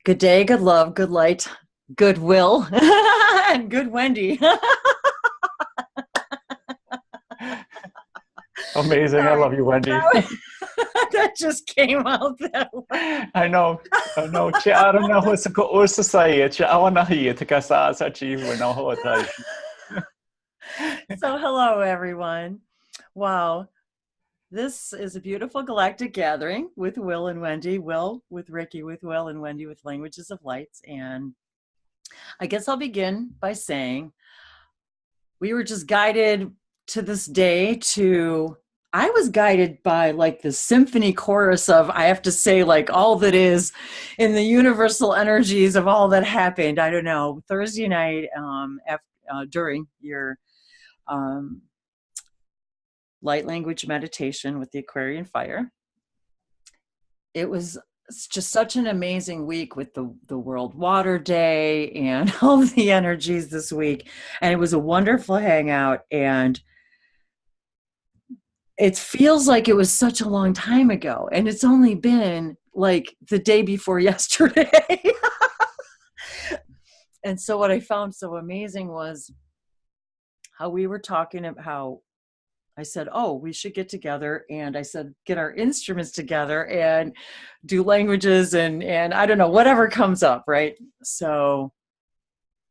Good day, good love, good light, good will, and good Wendy. Amazing. I Sorry, love you, Wendy. that just came out that way. I know. I know. Ci arna hwys go wrth y ci awana hi te ka sa chi no ho tai. So hello, everyone. Wow. This is a beautiful galactic gathering with Will and Wendy. Will with Reiki with Will, and Wendy with Languages of Lights. And I guess I'll begin by saying we were just guided to this day to, I was guided by like the symphony chorus of, I have to say, like all that is in the universal energies of all that happened. I don't know, Thursday night during your light language meditation with the Aquarian fire. It was just such an amazing week with the World Water Day and all the energies this week. And it was a wonderful hangout. And it feels like it was such a long time ago. And it's only been like the day before yesterday. And so what I found so amazing was how we were talking about how I said, oh, we should get together. And I said, get our instruments together and do languages and I don't know, whatever comes up, right? So,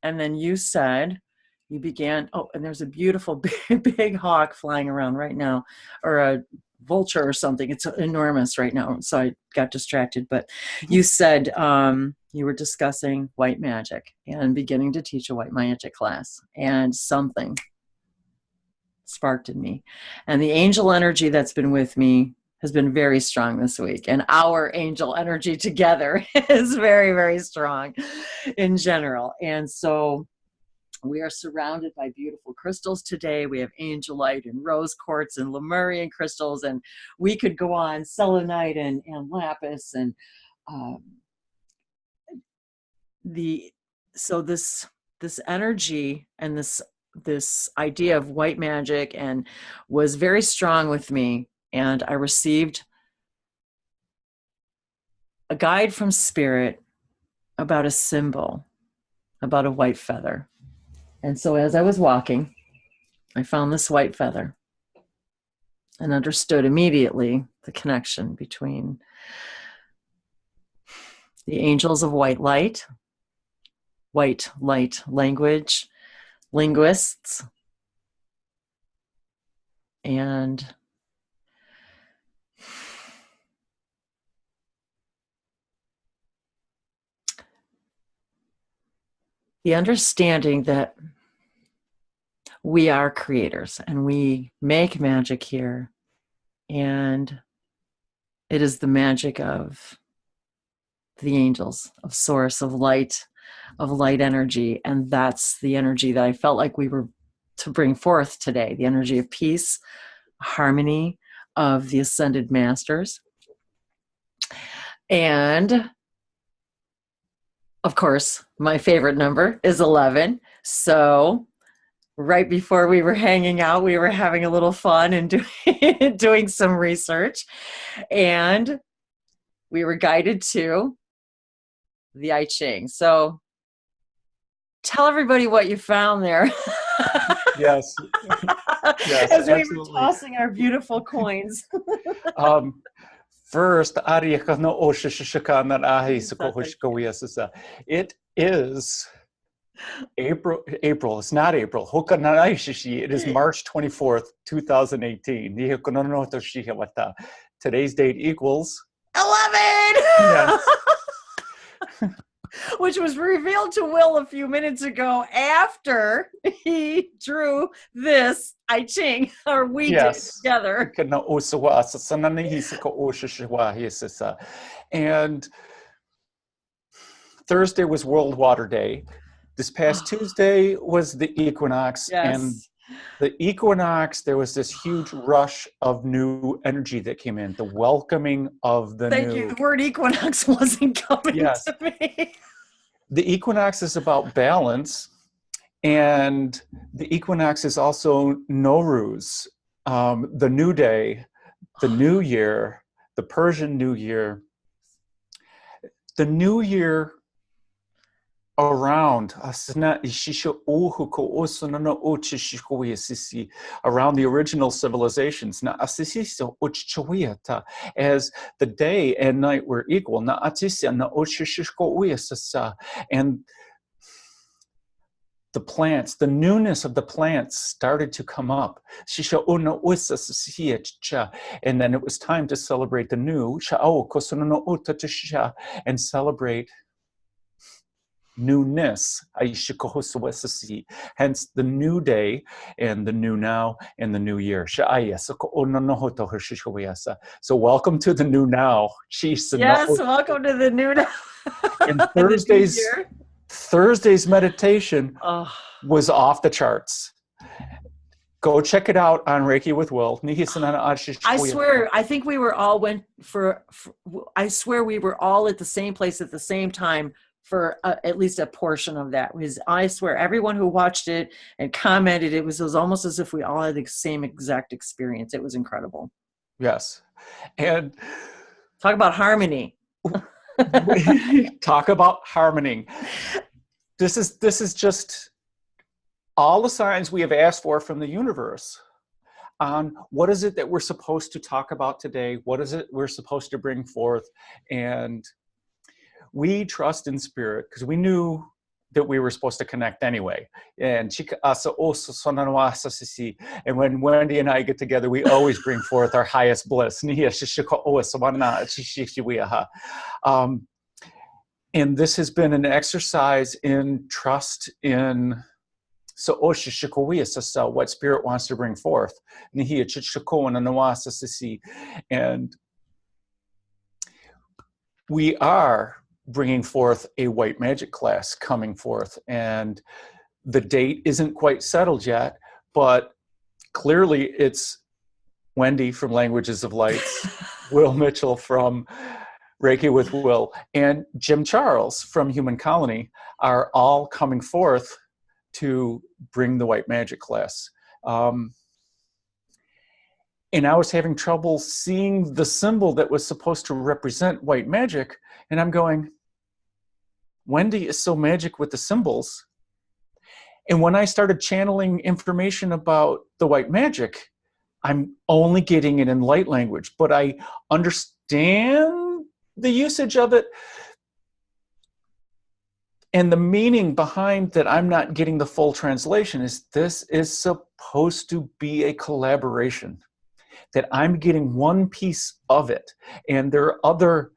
and then you said, you began, oh, and there's a beautiful big hawk flying around right now, or a vulture or something. It's enormous right now. So I got distracted. But you said you were discussing white magic and beginning to teach a white magic class, and something sparked in me. And the angel energy that's been with me has been very strong this week. And our angel energy together is very, very strong in general. And so we are surrounded by beautiful crystals today. We have angelite and rose quartz and Lemurian crystals, and we could go on selenite and lapis and so this energy and this idea of white magic and was very strong with me. And I received a guide from spirit about a symbol, about a white feather. And so as I was walking, I found this white feather and understood immediately the connection between the angels of white light language, linguists, and the understanding that we are creators and we make magic here, and it is the magic of the angels, of source, of light energy. And that's the energy that I felt like we were to bring forth today, the energy of peace, harmony, of the ascended masters. And of course, my favorite number is 11. So right before we were hanging out, we were having a little fun and doing some research. And we were guided to the I Ching. So tell everybody what you found there. Yes. Yes, as we absolutely. were tossing our beautiful coins. First, it is April. It's not April. It is March 24th, 2018. Today's date equals 11! Yes. Which was revealed to Will a few minutes ago after he drew this I Ching, or we did together. And Thursday was World Water Day. This past Tuesday was the equinox. Yes. And the equinox, there was this huge rush of new energy that came in, the welcoming of the new. Thank you. The word equinox wasn't coming to me. The equinox is about balance, and the equinox is also Nowruz, the new day, the new year, the Persian New Year. The new year around around the original civilizations as the day and night were equal, and the plants, the newness of the plants started to come up. And then it was time to celebrate the new and celebrate newness. Hence the new day and the new now and the new year. So welcome to the new now. Yes, welcome to the new now. And Thursday's meditation was off the charts. Go check it out on Reiki with Will. I swear, I think we were all I swear we were all at the same place at the same time for at least a portion of that. I swear everyone who watched it and commented, it was almost as if we all had the same exact experience. It was incredible. Yes. And talk about harmony. Talk about harmony. This is just all the signs we have asked for from the universe on what is it that we're supposed to talk about today? What is it we're supposed to bring forth? And we trust in spirit because we knew that we were supposed to connect anyway. And when Wendy and I get together, we always bring forth our highest bliss. And this has been an exercise in trust in what spirit wants to bring forth. And we are bringing forth a white magic class coming forth. And the date isn't quite settled yet, but clearly it's Wendy from Languages of Lights, Will Mitchell from Reiki with Will, and Jim Charles from Human Colony are all coming forth to bring the white magic class. And I was having trouble seeing the symbol that was supposed to represent white magic. And I'm going, Wendy is so magic with the symbols. And when I started channeling information about the white magic, I'm only getting it in light language, but I understand the usage of it and the meaning behind that. I'm not getting the full translation is this is supposed to be a collaboration, that I'm getting one piece of it. And there are other,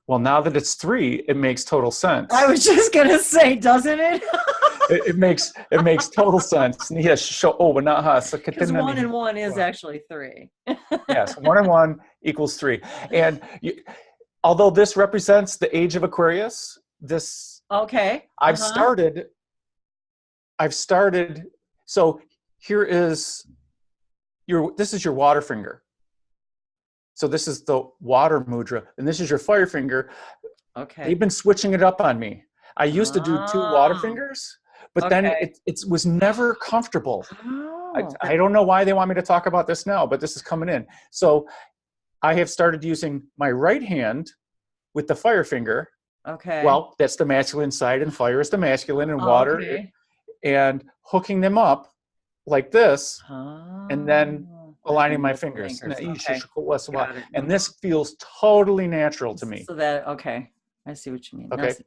well, now that it's 3, it makes total sense. I was just going to say, doesn't it? it makes total sense. Yes, 1 and 1 is actually 3. Yes, 1 and 1 equals 3. And although this represents the age of Aquarius, this I've started. So here is this is your water finger. So this is the water mudra, and this is your fire finger. Okay. They've been switching it up on me. I used to do 2 water fingers, but then it was never comfortable. I don't know why they want me to talk about this now, but this is coming in. So I have started using my right hand with the fire finger. Okay. Well, that's the masculine side, and fire is the masculine, and water, and hooking them up like this, and then aligning my fingers. Okay. And this feels totally natural to me. So that, I see what you mean. Okay. That's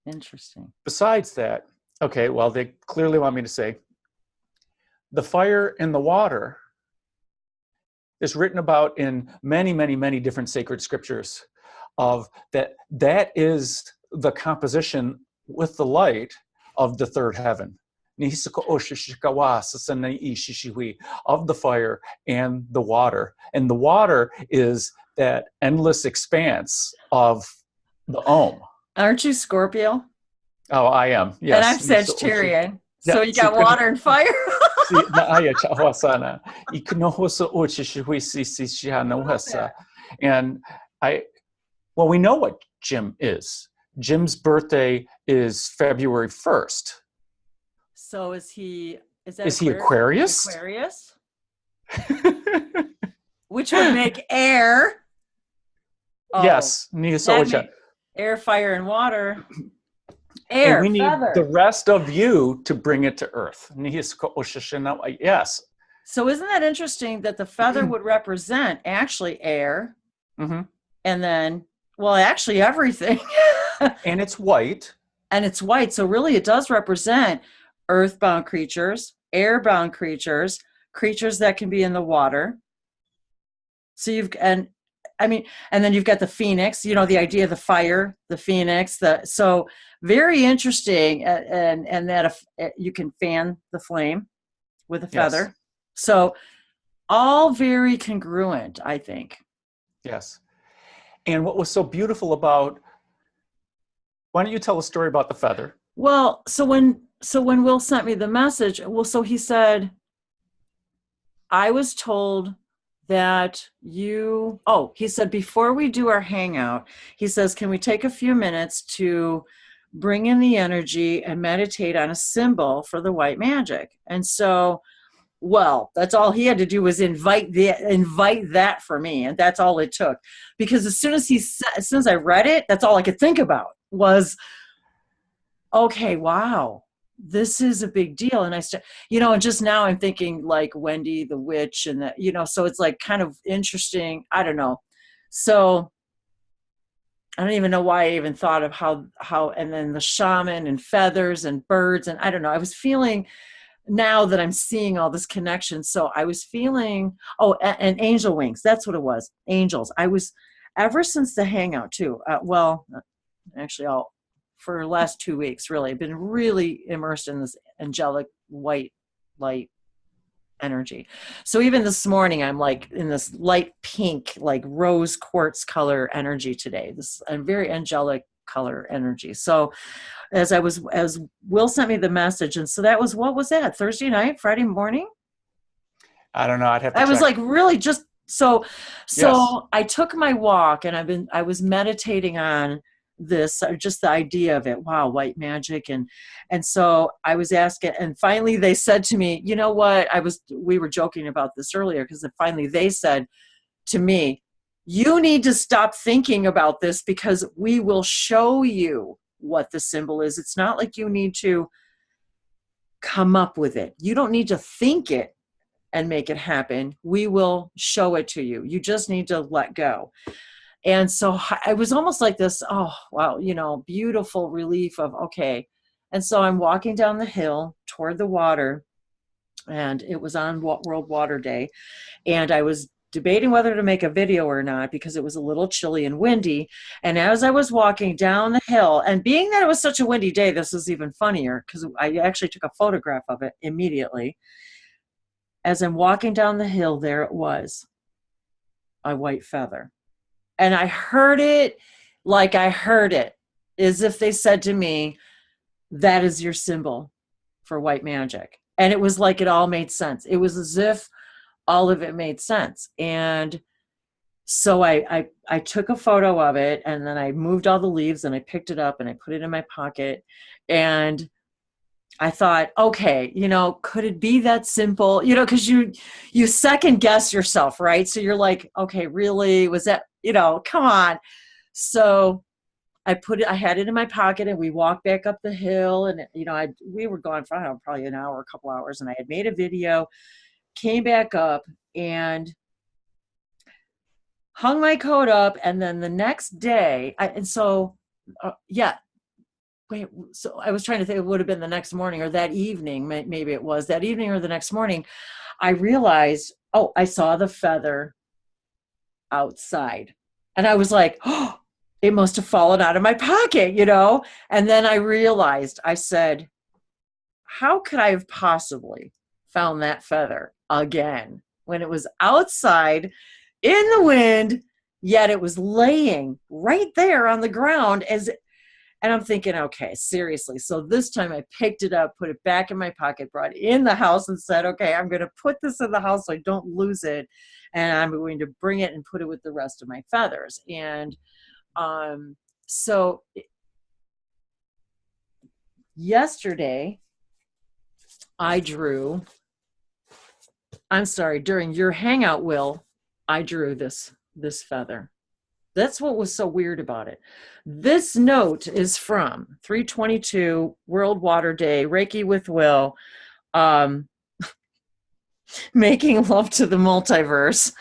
interesting. Besides that, well, they clearly want me to say, the fire and the water is written about in many, many, many different sacred scriptures of that is the composition with the light of the third heaven. Of the fire and the water. And the water is that endless expanse of the Om. Aren't you Scorpio? Oh, I am. Yes. And I'm Sagittarian. So you got water and fire? And we know what Jim is. Jim's birthday is February 1st. So is he Aquarius? Aquarius? Which would make air. Yes. Air, fire, and water. And Air, we need the feather. rest of you to bring it to earth. Yes. So isn't that interesting that the feather would represent actually air, Mm-hmm. and then, well, actually everything. And it's white. And it's white. So really it does represent earthbound creatures, airbound creatures, creatures that can be in the water. So and then you've got the phoenix, the idea of the fire, the phoenix, so very interesting. And that if you can fan the flame with a feather. Yes. So all very congruent, I think. Yes. And what was so beautiful about, why don't you tell a story about the feather? Well, so when Will sent me the message, so he said, I was told that he said, before we do our hangout, he says, can we take a few minutes to bring in the energy and meditate on a symbol for the white magic? And so, well, that's all he had to do was invite that for me. And that's all it took, because as soon as I read it, that's all I could think about was, okay, wow, this is a big deal. And and just now I'm thinking like Wendy the witch, and that, so it's like kind of interesting. I don't know. So I don't even know why I even thought of how, and then the shaman and feathers and birds. And I don't know, I was feeling now that I'm seeing all this connection. So I was feeling, and angel wings. That's what it was. Angels. I was, ever since the hangout too. Actually for the last 2 weeks, really, I've been really immersed in this angelic white light energy. So even this morning, I'm like in this light pink, like rose quartz color energy today, this a very angelic color energy. So as Will sent me the message, and so that was, what was that, Thursday night, Friday morning? I don't know. I'd have to I was check. like, really, just so Yes. I took my walk, and I was meditating on this, just the idea of it. Wow, white magic. And so I was asking, and finally they said to me, you know what, we were joking about this earlier, because finally they said to me, you need to stop thinking about this, because we will show you what the symbol is. It's not like you need to come up with it. You don't need to think it and make it happen. We will show it to you. You just need to let go. And so I was almost like this, oh, wow, beautiful relief of, okay. And so I'm walking down the hill toward the water, and it was on World Water Day. And I was debating whether to make a video or not, because it was a little chilly and windy. And as I was walking down the hill, and being that it was such a windy day, this was even funnier, because I actually took a photograph of it immediately. As I'm walking down the hill, there it was, a white feather. And I heard it like I heard it, as if they said to me, that is your symbol for white magic. And it was like it all made sense. It was as if all of it made sense. And so I took a photo of it, and then I moved all the leaves, and I picked it up and I put it in my pocket. And I thought, okay, could it be that simple? Because you second guess yourself, right? So you're like, okay, really? Was that, come on. So I had it in my pocket, and we walked back up the hill, and, we were gone for, I don't know, probably an hour, a couple hours, and I had made a video, came back up and hung my coat up. And then the next day, so I was trying to think, it would have been the next morning or that evening, maybe it was that evening or the next morning, I realized, I saw the feather outside. And I was like, oh, it must have fallen out of my pocket, And then I realized, I said, how could I have possibly found that feather again when it was outside in the wind, yet it was laying right there on the ground? And I'm thinking, okay, seriously. So this time I picked it up, put it back in my pocket, brought it in the house, and said, okay, I'm going to put this in the house so I don't lose it. And I'm going to bring it and put it with the rest of my feathers. And so yesterday during your hangout, Will, I drew this feather. That's what was so weird about it. This note is from 322 World Water Day, Reiki with Will, um, making love to the multiverse.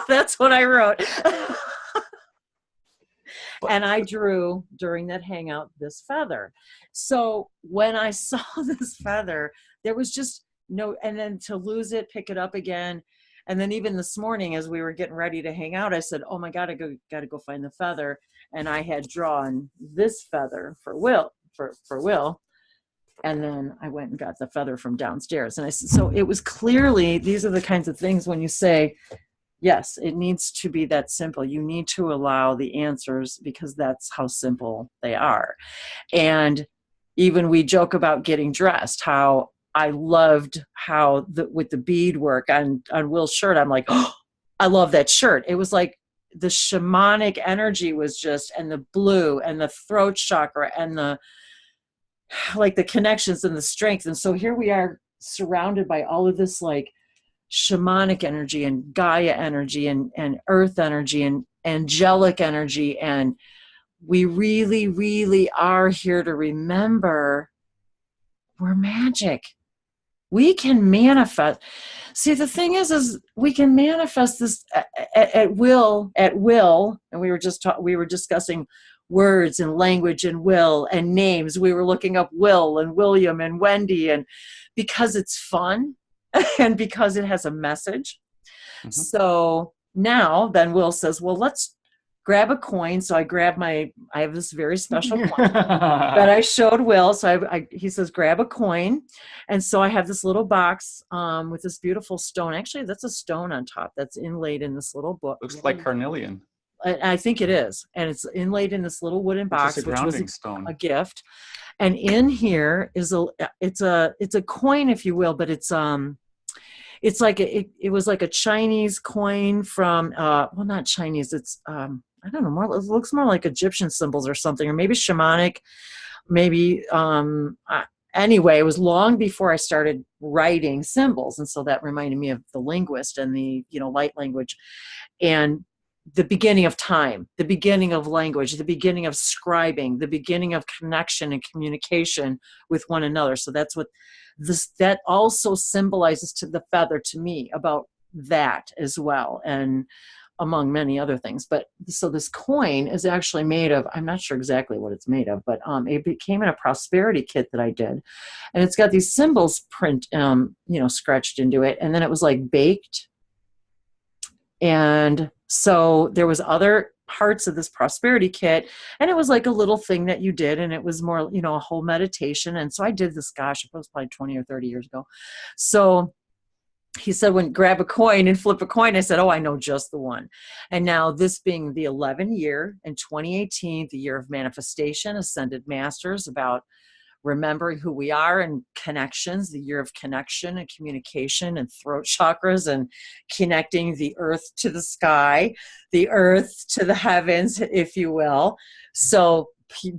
That's what I wrote. And I drew during that hangout this feather. So when I saw this feather, there was just no, and then to lose it, pick it up again. And then even this morning, as we were getting ready to hang out, I said, oh my God, got to go find the feather. And I had drawn this feather for Will, for Will. And then I went and got the feather from downstairs. And I said, so it was clearly, these are the kinds of things when you say, yes, it needs to be that simple. You need to allow the answers because that's how simple they are. And even we joke about getting dressed, how I loved how with the beadwork on Will's shirt, I'm like, oh, I love that shirt. It was like the shamanic energy was just, and the blue and the throat chakra and the, like the connections and the strength. And so here we are surrounded by all of this like shamanic energy and Gaia energy and earth energy and angelic energy. And we really, really are here to remember we're magic. We can manifest. See, the thing is we can manifest this at will, and we were discussing words and language and will and names. We were looking up Will and William and Wendy, and because it's fun and because it has a message. Mm-hmm. So now then Will says, well, let's grab a coin. So I grab I have this very special coin that I showed Will. So he says, grab a coin. And so I have this little box with this beautiful stone. Actually, that's a stone on top that's inlaid in this little book. Looks like carnelian. I think it is. And it's inlaid in this little wooden box, which was a gift. And in here is it's a coin, if you will, but it's like it was like a Chinese coin from well, not Chinese, it's I don't know, it looks more like Egyptian symbols or something, or maybe shamanic, maybe anyway, it was long before I started writing symbols, and so that reminded me of the linguist and the light language and the beginning of time, the beginning of language, the beginning of scribing, the beginning of connection and communication with one another. So that's what that also symbolizes to the feather to me about that as well, and among many other things. But so this coin is actually made of, I'm not sure exactly what it's made of, but it came in a prosperity kit that I did, and it's got these symbols scratched into it, and then it was like baked. And so there was other parts of this prosperity kit, and it was like a little thing that you did, and it was more, a whole meditation. And so I did this, gosh, it was probably 20 or 30 years ago. So he said, when grab a coin and flip a coin, I said, oh, I know just the one. And now this being the 11th year in 2018, the year of manifestation, ascended masters, about remembering who we are and connections, the year of connection and communication and throat chakras and connecting the earth to the sky, the earth to the heavens, if you will. So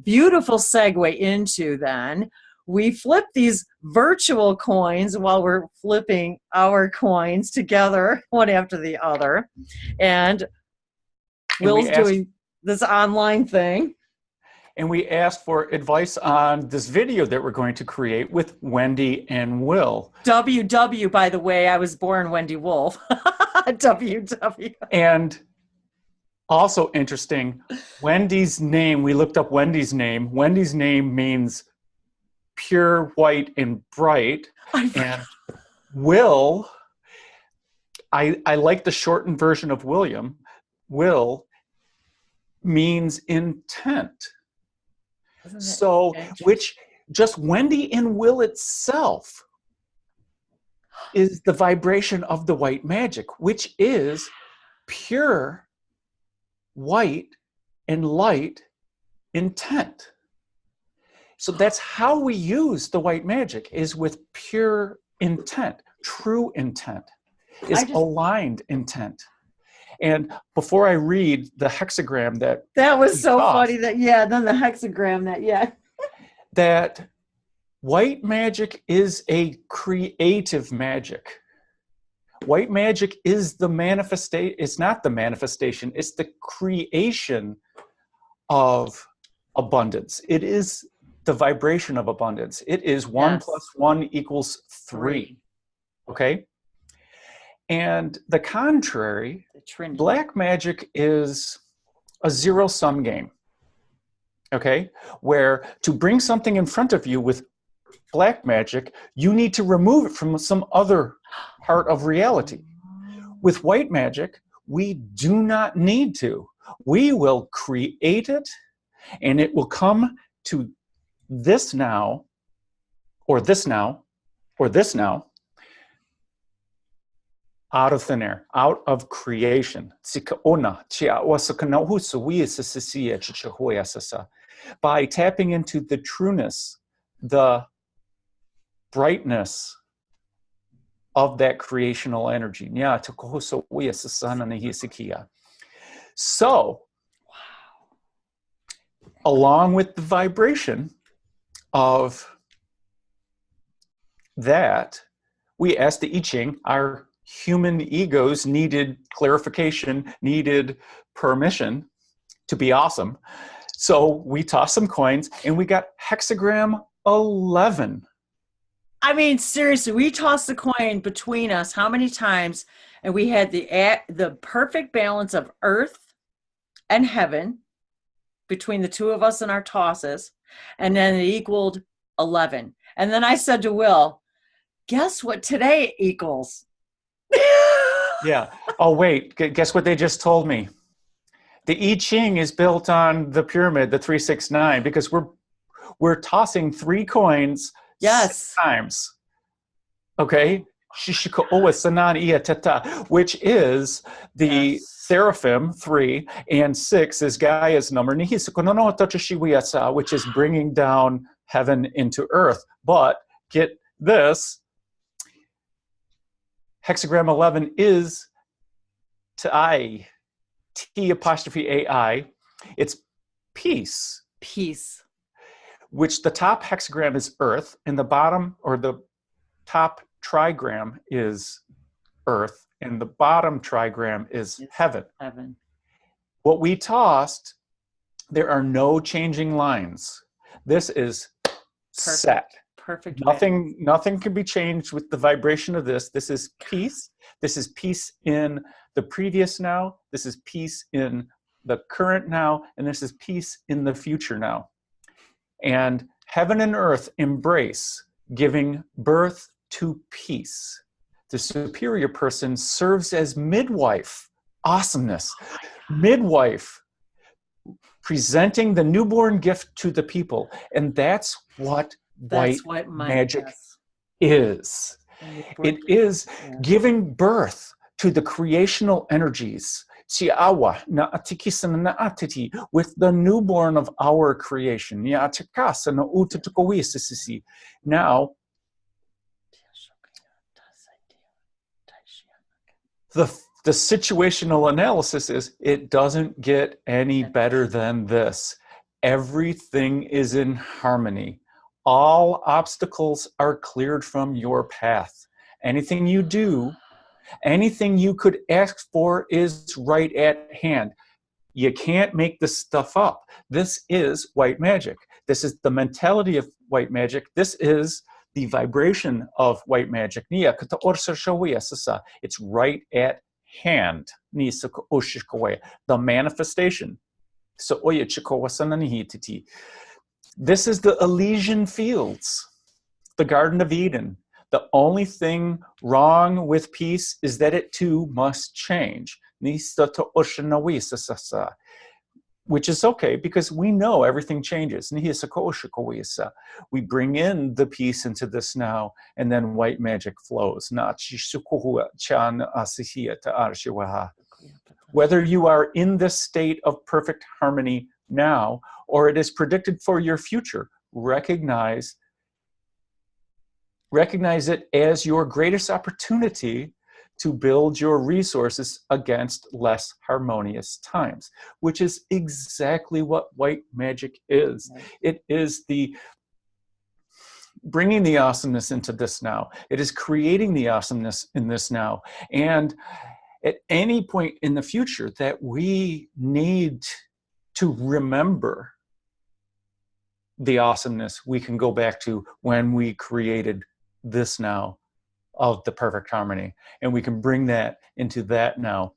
beautiful segue into then, we flip these virtual coins while we're flipping our coins together, one after the other. And Will's doing this online thing. And we asked for advice on this video that we're going to create with Wendy and Will. WW, by the way, I was born Wendy Wolfe. WW. And also interesting, Wendy's name, we looked up Wendy's name. Wendy's name means pure, white, and bright. And Will, I like the shortened version of William. Will means intent. So, which just Wendy and Will itself is the vibration of the white magic, which is pure, white, and light intent. So that's how we use the white magic, is with pure intent, true intent, is aligned intent. And before I read the hexagram that was so funny then the hexagram that white magic is a creative magic. White magic is the manifestation. It's not the manifestation. It's the creation of abundance. It is the vibration of abundance. It is 1 + 1 = 3. Okay? And the contrary, black magic is a zero-sum game. Okay? Where to bring something in front of you with black magic, you need to remove it from some other part of reality. With white magic, we do not need to. We will create it, and it will come to this now, or this now, or this now, out of thin air, out of creation. By tapping into the trueness, the brightness of that creational energy. So, along with the vibration of that, we asked the I Ching, our human egos needed clarification, needed permission to be awesome. So we tossed some coins and we got hexagram 11. I mean, seriously, we tossed the coin between us how many times, and we had the perfect balance of earth and heaven between the two of us and our tosses, and then it equaled 11. And then I said to Will, guess what today equals? Yeah. Oh, wait. Guess what they just told me? The I Ching is built on the pyramid, the 369, because we're tossing 3 coins 6 times. Okay? Which is the seraphim 3, and 6 is Gaia's number, which is bringing down heaven into earth. But get this, hexagram 11 is T'ai, T''AI. It's peace. Peace. Which the top hexagram is earth, and the bottom, or the top trigram is earth, and the bottom trigram is heaven. What we tossed, there are no changing lines. This is set. Perfect. Nothing can be changed with the vibration of this. This is peace. This is peace in the previous now. This is peace in the current now. And this is peace in the future now. And heaven and earth embrace giving birth to peace. The superior person serves as midwife. Awesomeness. Midwife. Presenting the newborn gift to the people. And that's what white magic is. It is giving birth to the creational energies with the newborn of our creation. Now, the situational analysis is, it doesn't get any better than this. Everything is in harmony. All obstacles are cleared from your path. Anything you do, anything you could ask for is right at hand. You can't make this stuff up. This is white magic. This is the mentality of white magic. This is the vibration of white magic. It's right at hand. The manifestation. This is the Elysian Fields, the Garden of Eden. The only thing wrong with peace is that it too must change. Which is okay, because we know everything changes. We bring in the peace into this now, and then white magic flows. Whether you are in this state of perfect harmony now, or it is predicted for your future, recognize it as your greatest opportunity to build your resources against less harmonious times, which is exactly what white magic is. It is the bringing the awesomeness into this now. It is creating the awesomeness in this now. And at any point in the future that we need to remember the awesomeness, we can go back to when we created this now of the perfect harmony. And we can bring that into that now.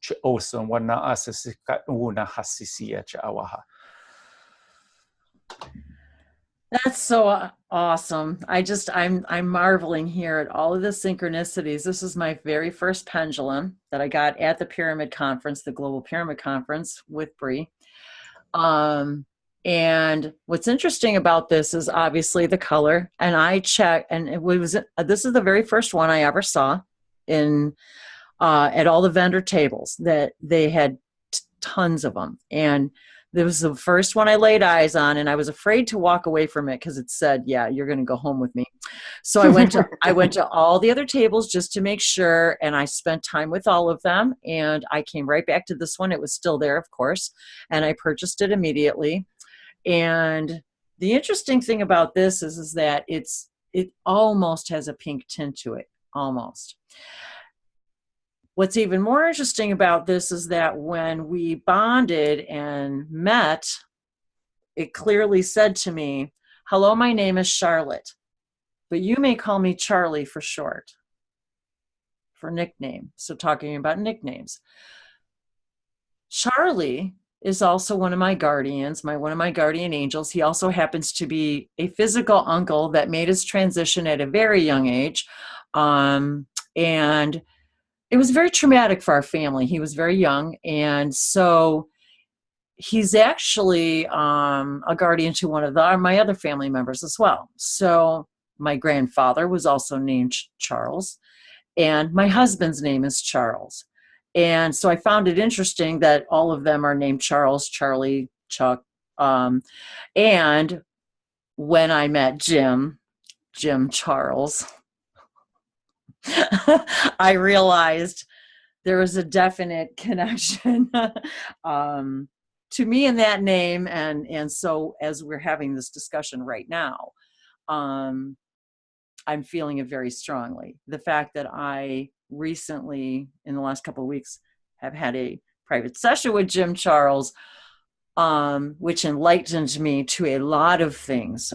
That's so awesome. I'm marveling here at all of the synchronicities. This is my very first pendulum that I got at the Pyramid Conference, the Global Pyramid Conference with Bree. And what's interesting about this is obviously the color. And I checked, and this is the very first one I ever saw in at all the vendor tables. That they had tons of them, and this was the first one I laid eyes on, and I was afraid to walk away from it because it said, "Yeah, you're going to go home with me." So I went to all the other tables just to make sure, and I spent time with all of them. And I came right back to this one. It was still there, of course, and I purchased it immediately. And the interesting thing about this is that it almost has a pink tint to it, almost. What's even more interesting about this is that when we bonded and met, it clearly said to me, "Hello, my name is Charlotte, but you may call me Charlie for short," for nickname. So talking about nicknames. Charlie is also one of my guardians, one of my guardian angels. He also happens to be a physical uncle that made his transition at a very young age. And it was very traumatic for our family. He was very young. And so he's actually a guardian to one of my other family members as well. So my grandfather was also named Charles, and my husband's name is Charles. And so I found it interesting that all of them are named Charles, Charlie, Chuck. And when I met Jim Charles, I realized there was a definite connection to me in that name. And so as we're having this discussion right now, I'm feeling it very strongly. The fact that I recently, in the last couple of weeks, have had a private session with Jim Charles, which enlightened me to a lot of things,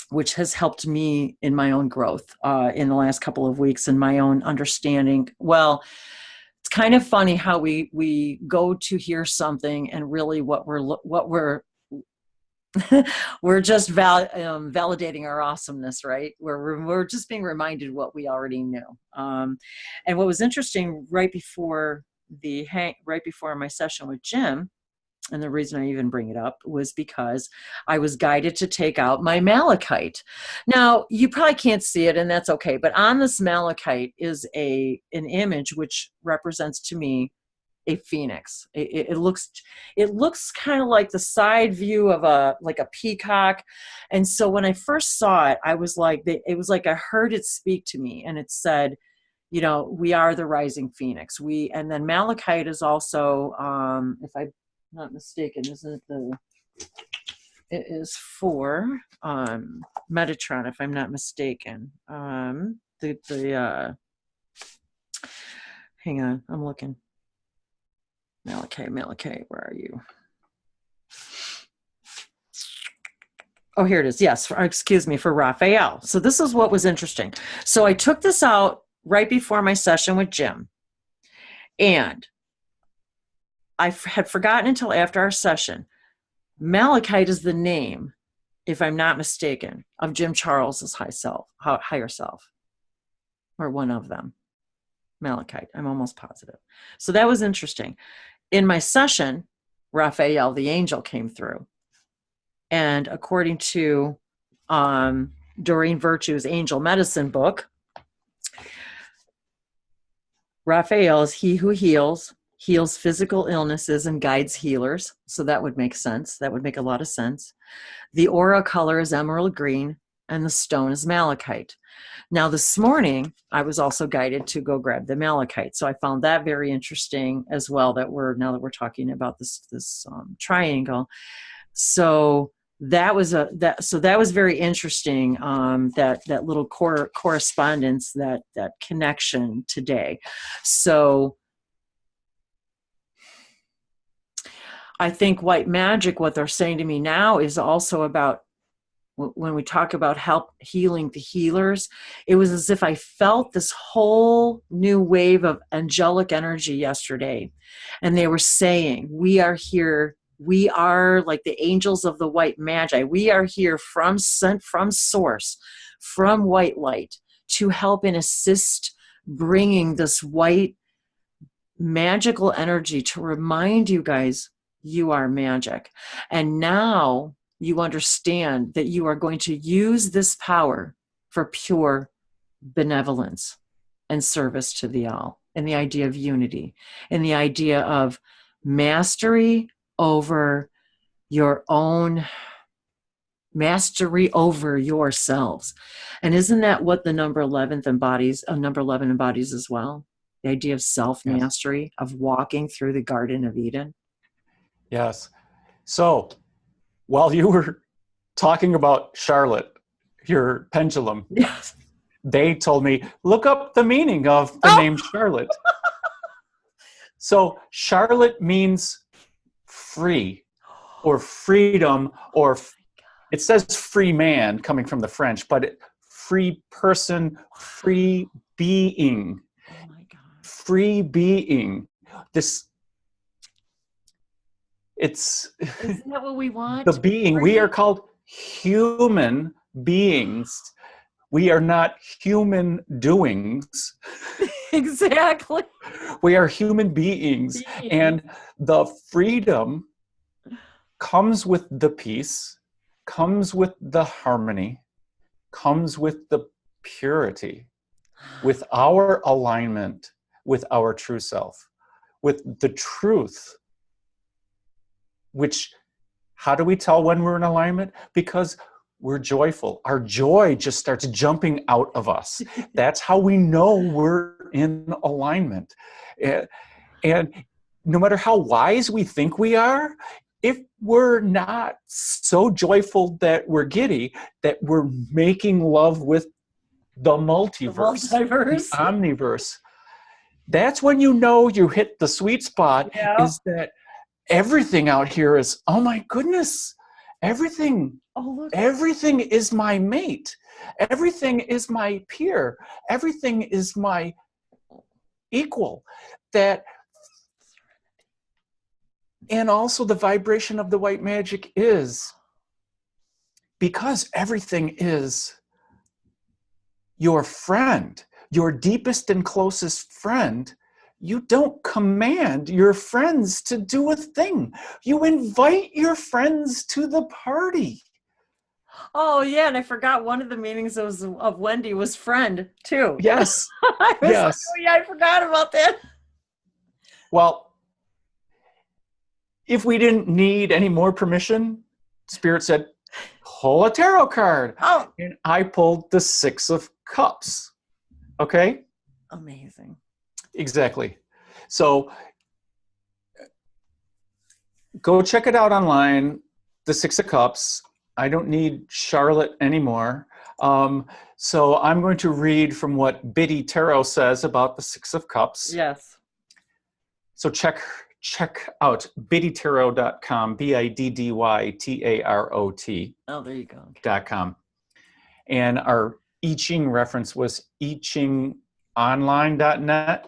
which has helped me in my own growth in the last couple of weeks and my own understanding. Well, it's kind of funny how we go to hear something and really what we're we're just validating our awesomeness, right? We're just being reminded what we already knew. And what was interesting right before my session with Jim, and the reason I even bring it up was because I was guided to take out my malachite. Now, you probably can't see it, and that's okay. But on this malachite is an image which represents to me a phoenix. It looks kind of like the side view of a peacock. And so when I first saw it, it was like I heard it speak to me, and it said, we are the rising phoenix. And then malachite is also, if I'm not mistaken, it is for Metatron, if I'm not mistaken. Hang on, I'm looking. Malachite, where are you? Oh, here it is. Yes, excuse me, for Raphael. So this is what was interesting. So I took this out right before my session with Jim, and I had forgotten until after our session. Malachite is the name, if I'm not mistaken, of Jim Charles's higher self, or one of them. Malachite, I'm almost positive. So that was interesting. In my session, Raphael, the angel, came through. And according to Doreen Virtue's Angel Medicine book, Raphael is he who heals physical illnesses and guides healers. So that would make sense. That would make a lot of sense. The aura color is emerald green, and the stone is malachite. Now, this morning, I was also guided to go grab the malachite. So I found that very interesting as well, now that we're talking about this triangle. So that was that was very interesting. That little correspondence, that connection today. So I think white magic, what they're saying to me now, is also about, when we talk about help healing the healers, it was as if I felt this whole new wave of angelic energy yesterday. And they were saying, we are here. We are like the angels of the white magi. We are here sent from source, from white light, to help and assist bringing this white magical energy to remind you guys, you are magic. And now you understand that you are going to use this power for pure benevolence and service to the all, and the idea of unity, and the idea of mastery over your own, mastery over yourselves. And isn't that what the number 11 embodies as well? The idea of self-mastery, yes, of walking through the Garden of Eden. Yes. So while you were talking about Charlotte, your pendulum, yes, they told me, look up the meaning of the name Charlotte. So Charlotte means free, or freedom, or it says free man, coming from the French, but free person, free being. Oh my God. Free being. Isn't that what we want? The being. We are called human beings. We are not human doings. Exactly. We are human beings. And the freedom comes with the peace, comes with the harmony, comes with the purity, with our alignment with our true self, with the truth. Which, how do we tell when we're in alignment? Because we're joyful. Our joy just starts jumping out of us. That's how we know we're in alignment. And no matter how wise we think we are, if we're not so joyful that we're giddy, that we're making love with the multiverse, the omniverse, that's when you know you hit the sweet spot. Yeah. Is that everything out here is, oh my goodness, everything. Oh, look. Everything is my mate. Everything is my peer. Everything is my equal. That, and also the vibration of the white magic is, because everything is your friend, your deepest and closest friend, you don't command your friends to do a thing. You invite your friends to the party. Oh, yeah, and I forgot one of the meanings of Wendy was friend, too. Yes. Yes. Like, oh, yeah, I forgot about that. Well, if we didn't need any more permission, Spirit said, pull a tarot card. Oh. And I pulled the 6 of Cups. Okay? Amazing. Exactly. So go check it out online, the 6 of Cups. I don't need Charlotte anymore. So I'm going to read from what Biddy Tarot says about the 6 of Cups. Yes. So check out biddytarot.com, BIDDYTAROT. Oh, there you go. Okay. .com. And our I Ching reference was ichingonline.net.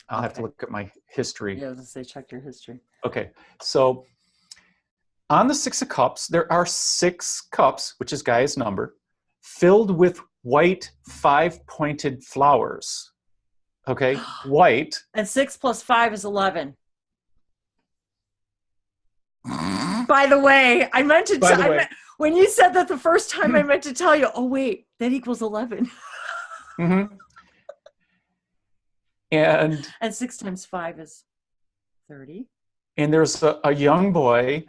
I'll have to look at my history. Yeah, I was going to say, check your history. Okay, so on the 6 of Cups, there are 6 cups, which is Gaia's number, filled with white 5-pointed flowers. Okay, white. And 6 plus 5 is 11. By the way, I meant to when you said that the first time, I meant to tell you, oh, wait, that equals 11. Mm-hmm. And 6 times 5 is 30. And there's a young boy,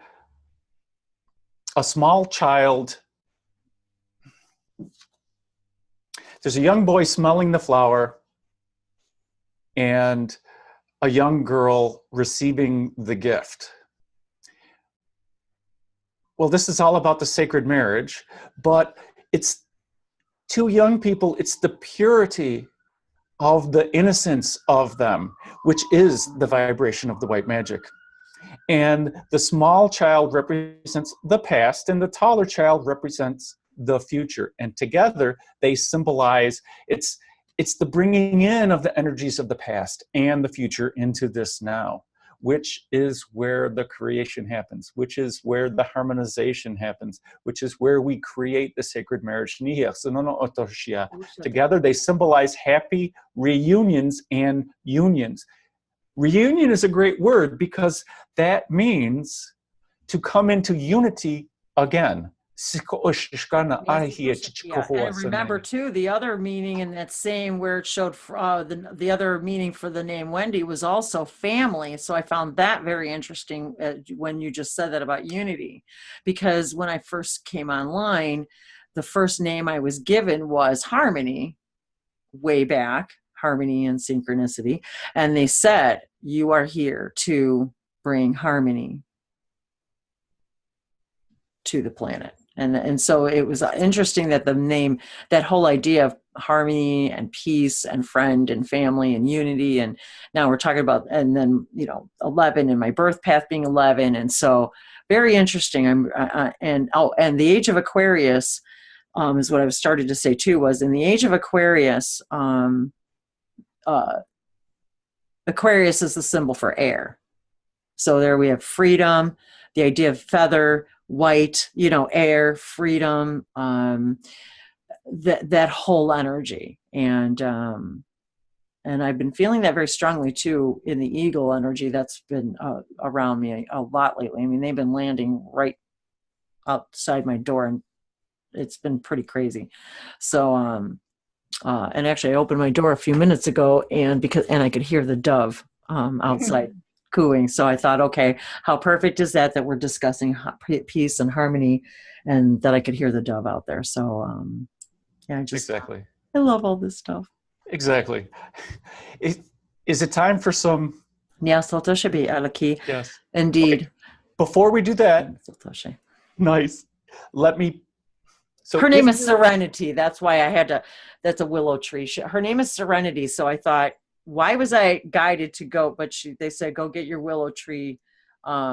a small child. There's a young boy smelling the flower and a young girl receiving the gift. well, this is all about the sacred marriage, but it's to young people, it's the purity of the innocence of them, which is the vibration of the white magic. And the small child represents the past, and the taller child represents the future. And together they symbolize, it's the bringing in of the energies of the past and the future into this now, which is where the creation happens, which is where the harmonization happens, which is where we create the sacred marriage. Together they symbolize happy reunions and unions. Reunion is a great word because that means to come into unity again. And remember too, the other meaning in that same where it showed the other meaning for the name Wendy was also family. So I found that very interesting when you just said that about unity, because when I first came online, the first name I was given was Harmony, way back, Harmony and Synchronicity. And they said, you are here to bring harmony to the planet. And so it was interesting that the name, that whole idea of harmony and peace and friend and family and unity. And now we're talking about, and then, 11 and my birth path being 11. And so very interesting. And the age of Aquarius is what I was starting to say too, was in the age of Aquarius, Aquarius is the symbol for air. So there we have freedom, the idea of feather, white, air, freedom, that whole energy. And I've been feeling that very strongly too in the eagle energy that's been around me a lot lately. I mean, they've been landing right outside my door, and it's been pretty crazy. So, and actually I opened my door a few minutes ago and I could hear the dove outside cooing. So I thought, okay, how perfect is that we're discussing peace and harmony, and that I could hear the dove out there. So yeah, exactly. I love all this stuff. Exactly. Is it time for some? Yes, Alaki. Yes, indeed. Okay. Before we do that, nice. Let me. So her name is Serenity. That's why I had to. That's a willow tree. Her name is Serenity. So I thought, why was I guided to go? But they said, go get your willow tree,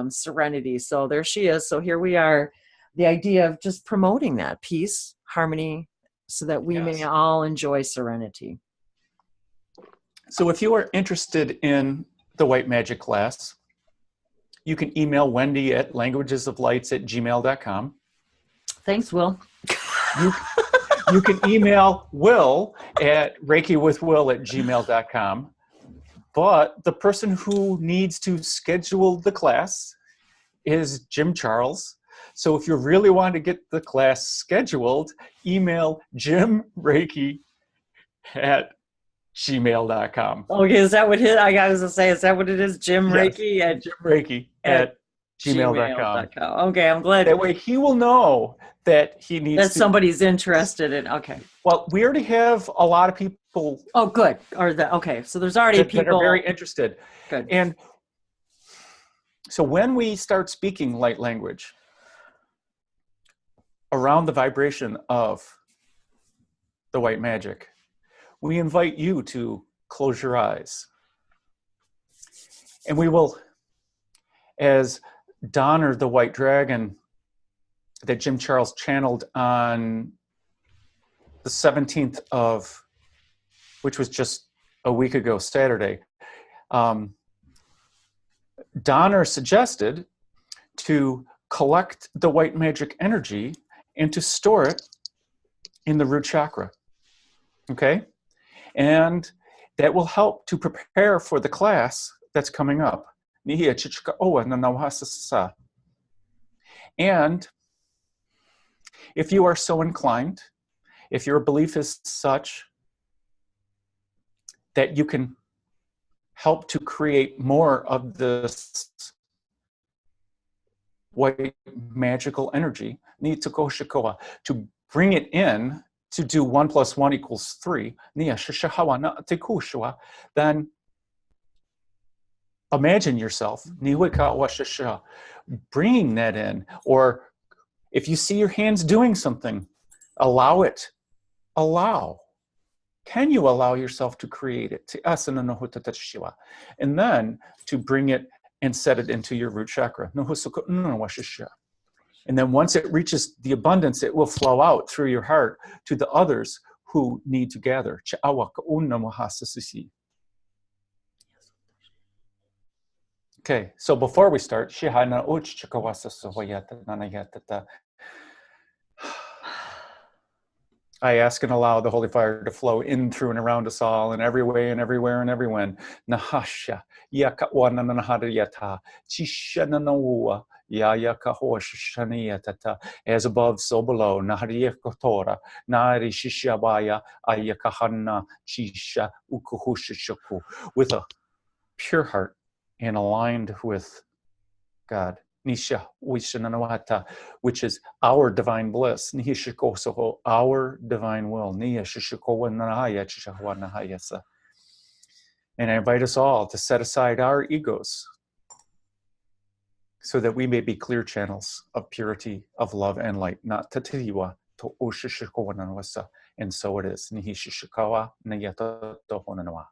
Serenity. So there she is. So here we are. The idea of just promoting that peace, harmony, so that we may all enjoy serenity. So if you are interested in the white magic class, you can email Wendy at LanguagesOfLights@gmail.com. Thanks, Will. You can email Will at ReikiWithWill@gmail.com. But the person who needs to schedule the class is Jim Charles. So if you really want to get the class scheduled, email jimreiki@gmail.com. Okay, is that what I was going to say? Is that what it is? Jim Reiki at gmail.com. Okay, I'm glad. That way he will know that he needs that somebody's interested in. Okay. Well, we already have a lot of people. Oh, good. Okay, so there's already people that are very interested. Good. And so when we start speaking light language around the vibration of the white magic, we invite you to close your eyes. And we will, as Donner the White Dragon that Jim Charles channeled on the 17th of, which was just a week ago, Saturday, Donner suggested to collect the white magic energy and to store it in the root chakra. Okay? And that will help to prepare for the class that's coming up. And if you are so inclined, if your belief is such that you can help to create more of this white magical energy, to bring it in to do 1 + 1 = 3, then imagine yourself bringing that in, or If you see your hands doing something, allow it. Allow. Can you allow yourself to create it? And then to bring it and set it into your root chakra. And then once it reaches the abundance, it will flow out through your heart to the others who need to gather. Okay, so before we start, I ask and allow the holy fire to flow in, through, and around us all, in every way, and everywhere, and everyone. Nahasha, Yakawananahadayata, Chishananawa, Yayakahoshaniyatata, as above, so below, Nahariyakotora, Nari Shishabaya, Ayakahana, Chisha, Ukuhushishaku, with a pure heart and aligned with God. Nisha Wishananawata, which is our divine bliss. Nihishikosoho, our divine will. And I invite us all to set aside our egos so that we may be clear channels of purity, of love and light. Not tatiwa to oshishikowananwasa. And so it is. Nihishikawa nayata tohonanawa.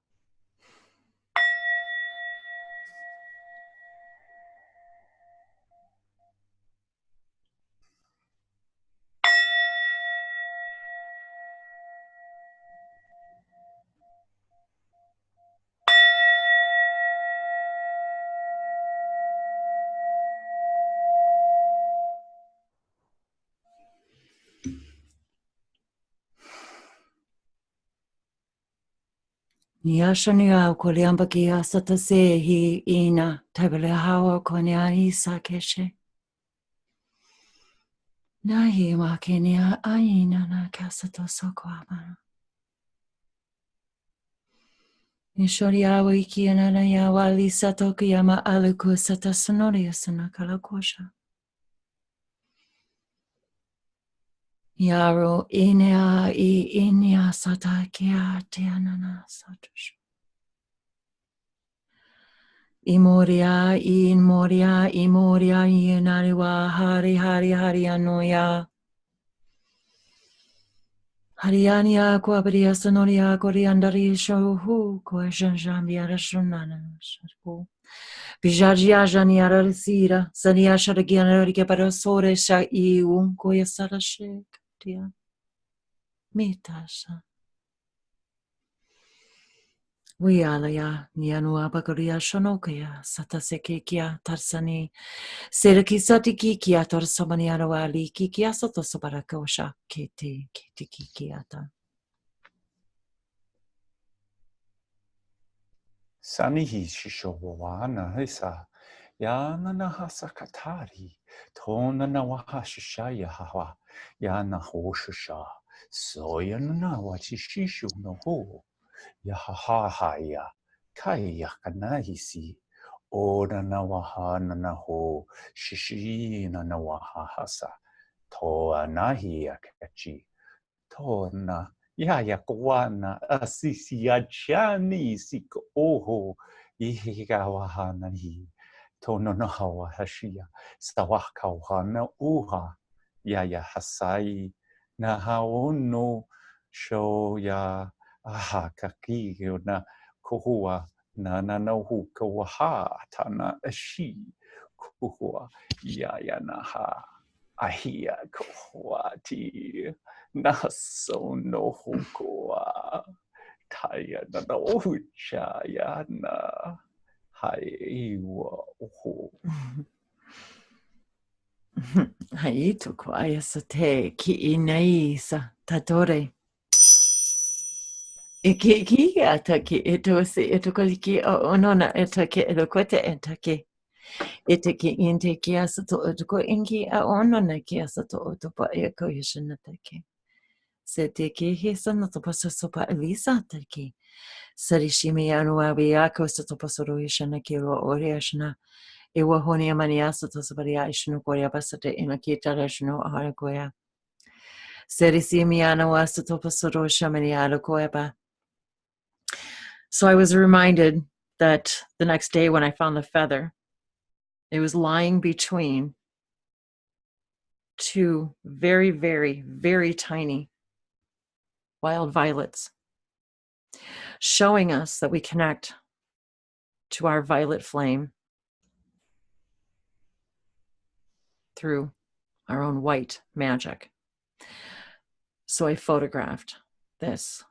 Niashania koliamba kia satase hi ina tabele hawa konya isa keshe. Nahi makenia aina na kasato sokwama. Nishoria wiki anana ya wali sato kiyama aluku sata sonoria sana kalakosha. Yaro inea I inia sata kia tianana satushu. Imoria, imoria, inariwa, hari anoya. Hariania, quabaria, sonoria, coriandari, shohu, quajanjambiara, shunana, shaku. Bijajia, janiara, sira, sania, shadagiana, ricaparasore, sha iu, quayasara, shek, tia. Mitasa. Wialaya, Nianua Bagaria Shonokaya, Satasekia, Tarsani, Serakisati Kikia, Torsamaniano Ali, Kikia Sotosabarakosha, Kiti Kikiata. Sanihi Shishowana Hisa, Yana Hasakatari, Tona Nawahashishaya Hawa, Yana Hoshusha, Soyana Wachishishu no Ho. Yahahaya Kaya Kanahisi Oda Nawahana Naho Shishina Nawahasa Toa Nahia Kachi Tona Yayakwana Asisi Achani Siko Oho Yihigawahanani Tono Nahawa Hashia Sawakawana Uha Yaya Hasai Nahaono Shoya Aha kakio na kohua na hu kawaha tana ashi kohua yaya naha ahia kohuati naso no hukoa taya na ucha yana haiwa uhu. Haito kwaya sate ki inaisa tatore. Ki ataki ito si ito koliki onona etake eloquete etake etake inte kiasato otoko inki onona kiasato otopa eko yishinatake seteke hisana topaso sopa elisa take sarishimi anuabi ako satopasoro yishanakiro oriashna ewa honi amaniasa tosabaria ishnu korea basate inakita rashno arakoya sarishimi anuasa topasoro shamani arakoya. So I was reminded that the next day when I found the feather, it was lying between 2 very, very, very tiny wild violets, showing us that we connect to our violet flame through our own white magic. So I photographed this,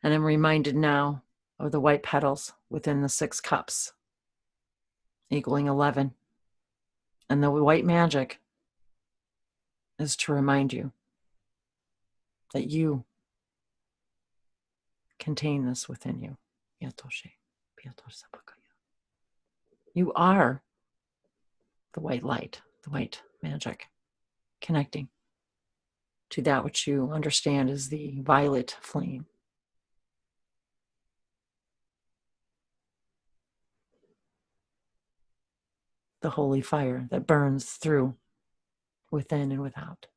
and I'm reminded now of the white petals within the 6 cups, equaling 11. And the white magic is to remind you that you contain this within you. You are the white light, the white magic, connecting to that which you understand is the violet flame. The holy fire that burns through, within and without.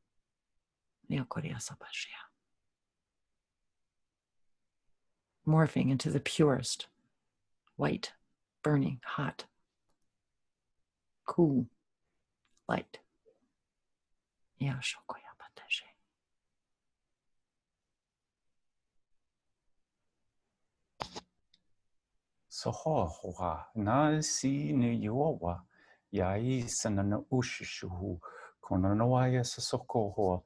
Morphing into the purest, white, burning, hot, cool light. So hoa na si ni yowa yai sanana ushishu konanoya sasoko ho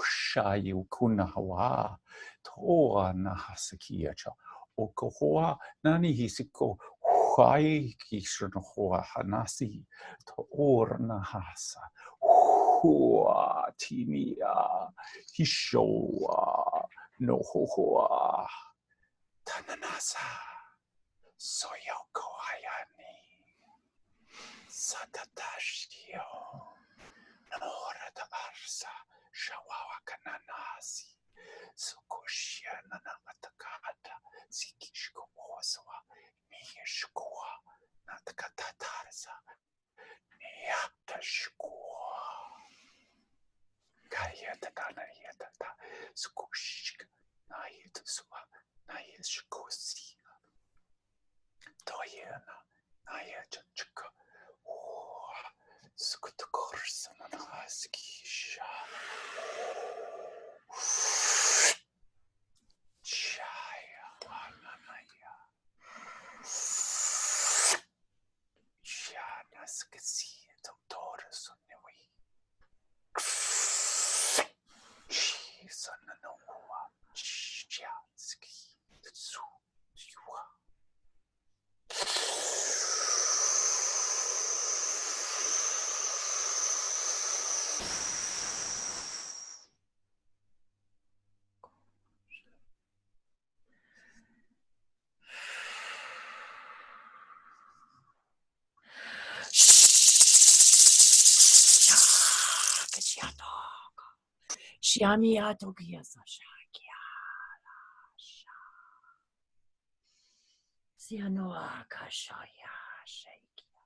shayu kuna hawa toa na hasakia cha okohoa nani hisiko hai kishno hoa hanasi to or na hasa hoa timia hishoa no hoa tananasa Soyoko Hayani Satatashio Norada Arsa Shawawa Kananasi Sukushia Nanatakata Sikishko Oswa Miyashkoa Natakatatarsa Niatashkoa Kayatakana Yatata Sukushik Nayatuswa Nayashkosi Toyena, Naya Chachka, oh, Skutukors and Haskisha, Chaya, Anaya, Chianaskasi, Doctors on the way. She's on the Noa, Chiaski, Su, Yua. Sianoa Kashaya Shakia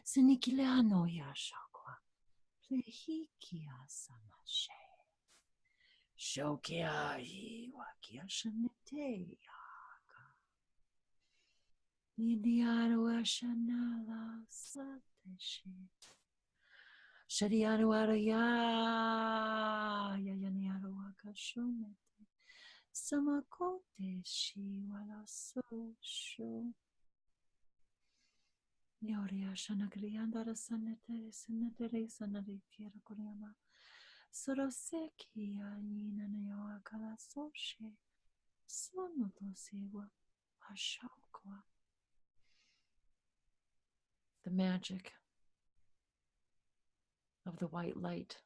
Sinikileano Yashakwa Plehikia Samashe Shokia Wakia Shanete Yaka Indiano Ashanala Sateshi Shadiano Araya Yayaniaro Wakashomete Samakote Shiwala Sosho Yoria Shanagriandara Sanate Sanari Fiera Koreama Soroseki Aina Neoakala Soshe Sonoto Sewa Ashokwa. The magic of the white light.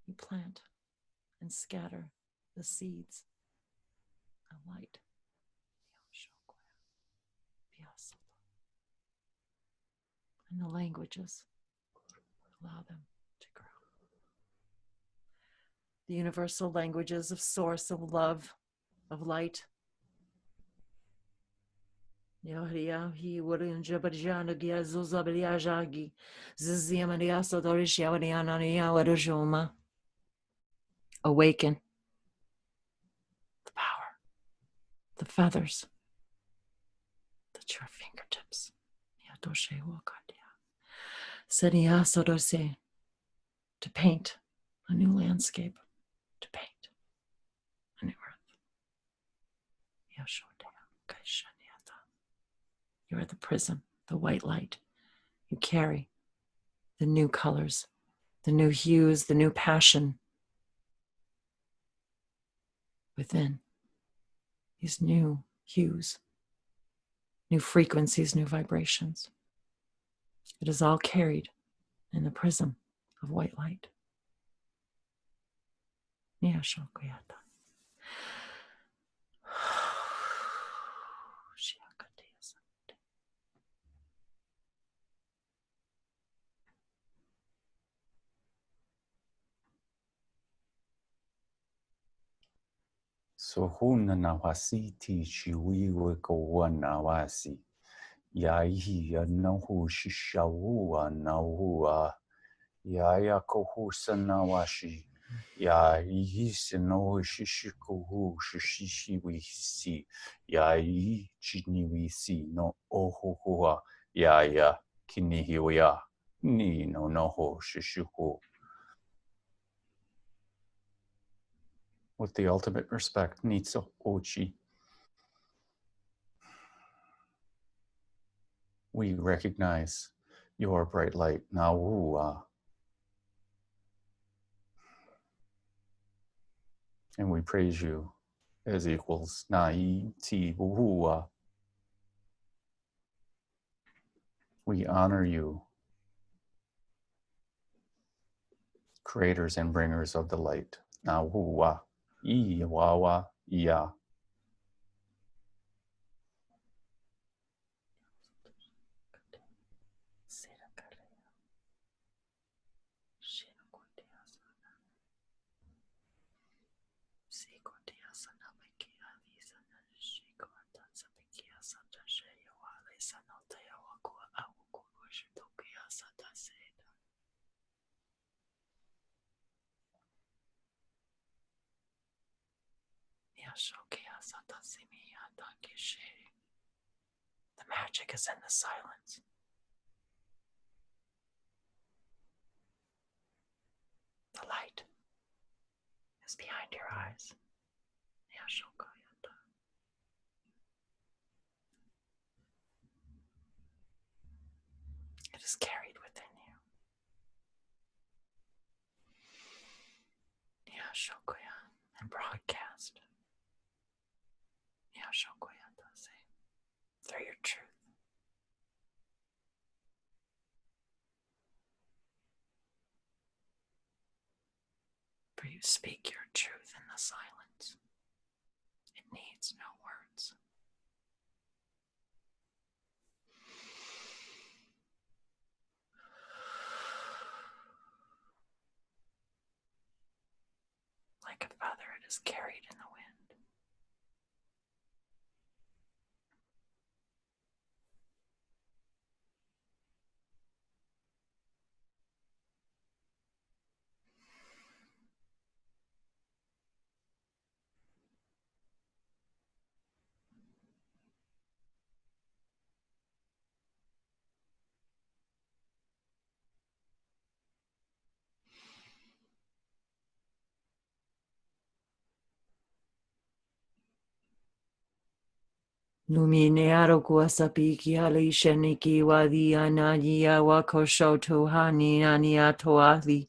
You plant and scatter the seeds of light. And the languages allow them to grow. The universal languages of source, of love, of light. Awaken the power, the feathers, at your fingertips. Senia Sodose, to paint a new landscape, to paint a new earth. You are the prism, the white light. You carry the new colors, the new hues, the new passion within. These new hues, new frequencies, new vibrations. It is all carried in the prism of white light. So huna na wasi ti chiwi wiko na wasi. Yai anahu shishawu anahu Yaya kohusa nawashi. Yai sino shishikuhu shishishi wisi. Yai chini wisi no ohuhua. Yaya kinihiwaya. Ni no noho shishiku. With the ultimate respect, Nitsa Ochi. We recognize your bright light. Nawua. And we praise you as equals. Nai ti wuhua. We honor you, creators and bringers of the light. Nawua. Wawa. Ya. The magic is in the silence. The light is behind your eyes. It is carried within you. And broadcast through your truth. For you speak your truth in the silence. It needs no words. Like a feather, it is carried in the wind. Numinearo kuasapiki alisheniki wadi anania wakosho tohani ania toali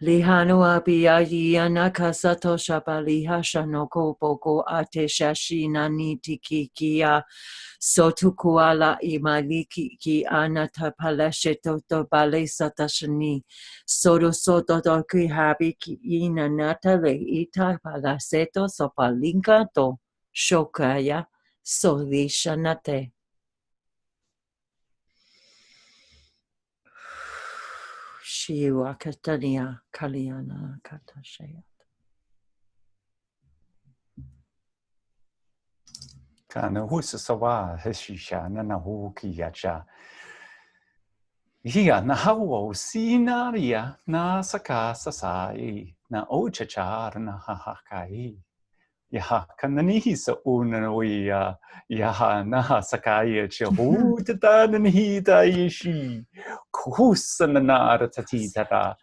lihano api ayi anakasato shapali hashanoko poko ate shashina nitikikia sotukuala imaliki ki anata palesheto to balesa tashani sodo soto to ki habi ki ina natale ita palaseto sopalinka to shokaya Solishanate. Shiwa Katania Kaliana Katashaya. Kana husasawa heshisha na nahuki yacha. Hia na hawo sinaria na saka sasai na ochachar na hahakai. Yaha kananihi sa unawi yaha naha sakaya chahu tatananihi taishi kuhusanana aratati tata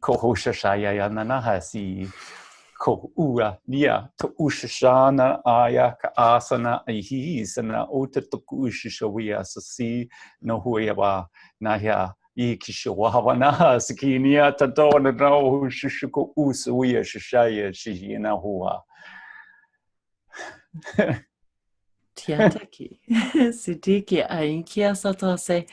kohoshashaya yananahasi ko ua nia to ushashana aya ka asana ihi sana otatukushawia sasi no huewa nahya ikishawana skinia tatona no shishuko usuia shishaya shihina hua. Tiataki. Sitiki ainkia satose.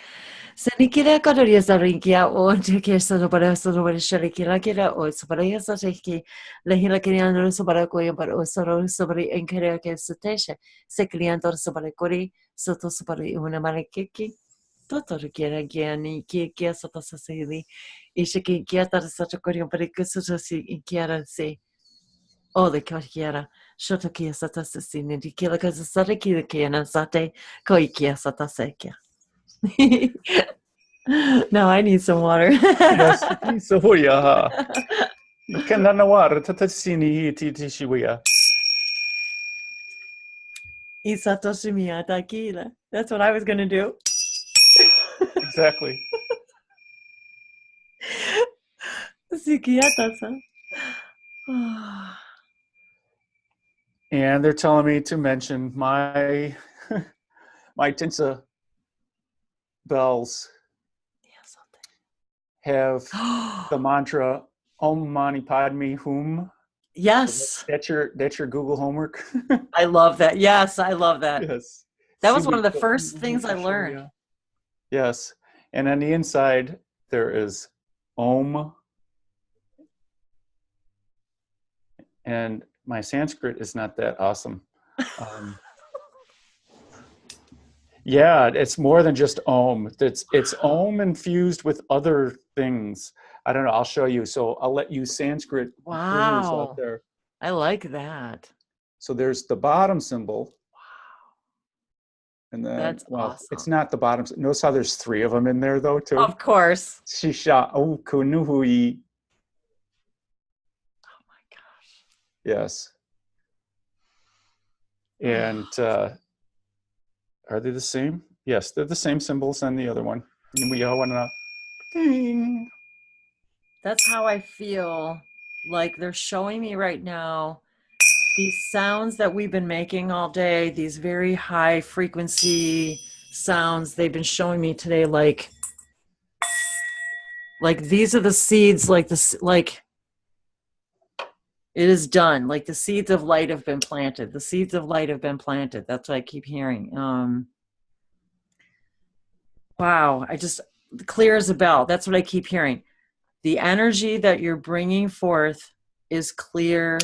Senikira kararia sarinkia o teke sarabara sarabara sharikira kira o sabaraya sateki. Lahila kiriano sabara koya bar o soro sabari enkeria ke satesha. Sekriantor sabara kori. Soto sabari una marekiki. Totor kira giani kia satasasili. Ishiki kia tarasatokori barikususi inkiara se. Ole kahiera, shotokia satasasini, dikila kasasataki kiana sate, koikia satasekia. Now I need some water. Yes, so huya. Kananawara tatasini titishiwia. Isatoshimiya takila. That's what I was going to do. Exactly. Sikiatasa. And they're telling me to mention my my Tinsa bells have the mantra Om Mani Padme Hum. Yes. So that's your Google homework. I love that. Yes, I love that. Yes. That was one of the first things I learned. Yes. And on the inside, there is Om. And my Sanskrit is not that awesome. Yeah, it's more than just Om. It's Om infused with other things. I don't know. I'll show you. So I'll let you Sanskrit gurus out there. I like that. So there's the bottom symbol. Wow. And then, that's awesome. It's not the bottom. Notice how there's 3 of them in there, though, too. Of course. Shisha okunuhui. Oh my gosh. Yes. And are they the same? Yes, they're the same symbols on the other one. And we all want to ding. That's how I feel. Like they're showing me right now these sounds that we've been making all day, these very high frequency sounds they've been showing me today, like these are the seeds, like this, like it is done. Like the seeds of light have been planted. The seeds of light have been planted. That's what I keep hearing. Wow. Clear as a bell. That's what I keep hearing. The energy that you're bringing forth is clear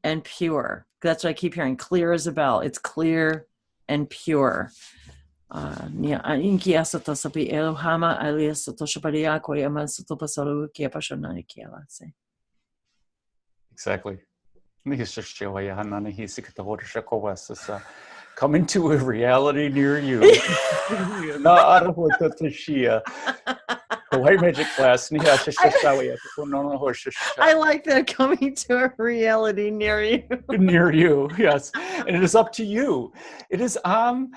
and pure. That's what I keep hearing. Clear as a bell. It's clear and pure. Exactly. Coming to a reality near you. White magic class. I like that, coming to a reality near you. Near you, yes. And it is up to you. It is an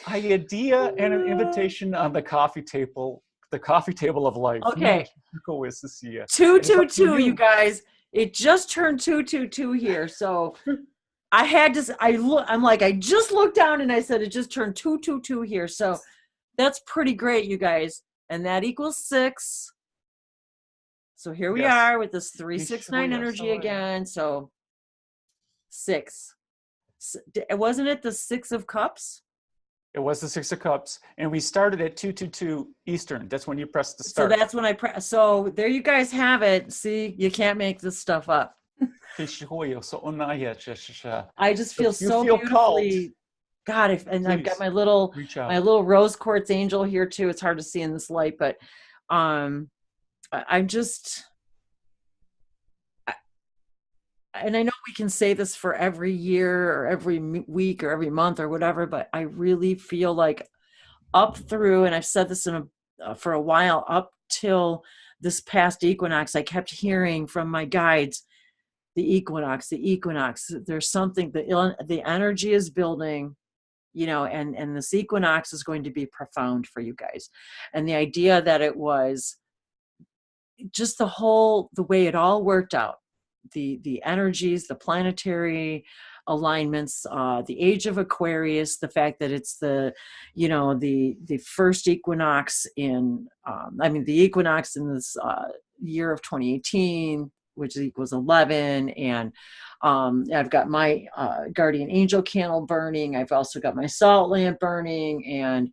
idea and an invitation on the coffee table of life. Okay. 222, 222, you guys. It just turned 222 here. So I had to, I'm like, I just looked down and I said, it just turned 222 here. So that's pretty great, you guys. And that equals 6. So here we are with this 369 energy again. So 6. Wasn't it the 6 of Cups? It was the 6 of Cups. And we started at 222 Eastern. That's when you press the start. So that's when I press. So there you guys have it. See, you can't make this stuff up. I just feel so beautifully. God, I've got my little rose quartz angel here too. It's hard to see in this light, but I'm just, and I know we can say this for every year or every week or every month or whatever, but I really feel like up through, and I've said this for a while, up till this past equinox, I kept hearing from my guides, the equinox, there's something, the energy is building, and this equinox is going to be profound for you guys. And the idea that it was just the way it all worked out, the energies, the planetary alignments, the age of Aquarius, the fact that it's the first equinox the equinox in this year of 2018, which equals 11. And I've got my guardian angel candle burning. I've also got my salt lamp burning. And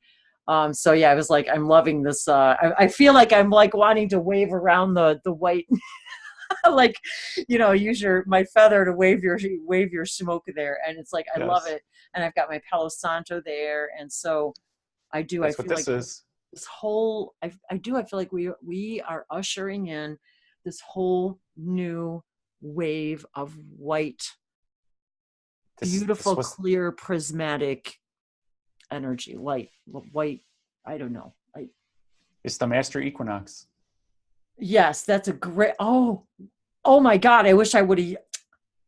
so yeah, I was like, I'm loving this. I feel like I'm like wanting to wave around the white, like, use my feather to wave your smoke there. And it's like, I love it. And I've got my Palo Santo there. And so I do, That's I feel what this like is. this whole, I feel like we are ushering in this whole new wave of white, beautiful, clear, prismatic energy, light, white. I don't know. It's the master equinox. Yes, that's a great. Oh my God! I wish I would have.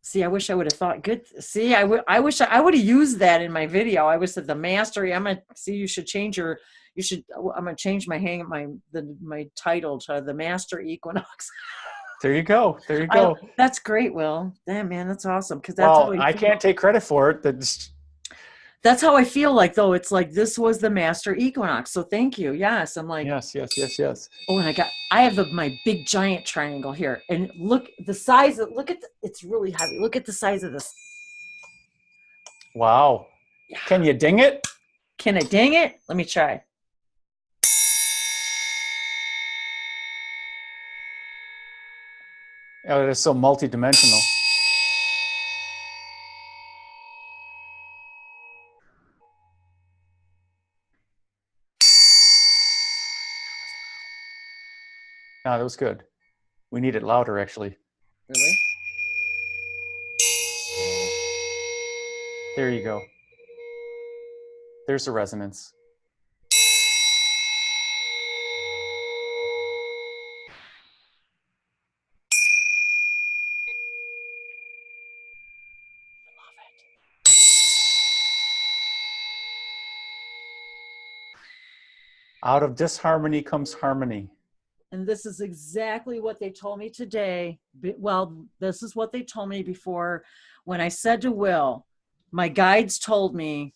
See, I wish I would have thought. Good. See, I wish I would have used that in my video. I was at the mastery. I'm gonna see. You should change your. You should. I'm gonna change my title to the master equinox. There you go. There you go. That's great, Will. Damn, man, that's awesome. Because I can't take credit for it. That's how I feel like, though. It's like, this was the master equinox. So thank you. Yes. I'm like, yes. Oh, and I have my big giant triangle here. And look, the size of, it's really heavy. Look at the size of this. Wow. Yeah. Can you ding it? Can I ding it? Let me try. Oh, it is so multi-dimensional. No, that was good. We need it louder, actually. Really? There you go. There's the resonance. I love it. Out of disharmony comes harmony. And this is exactly what they told me today. Well, this is what they told me before. When I said to Will, my guides told me,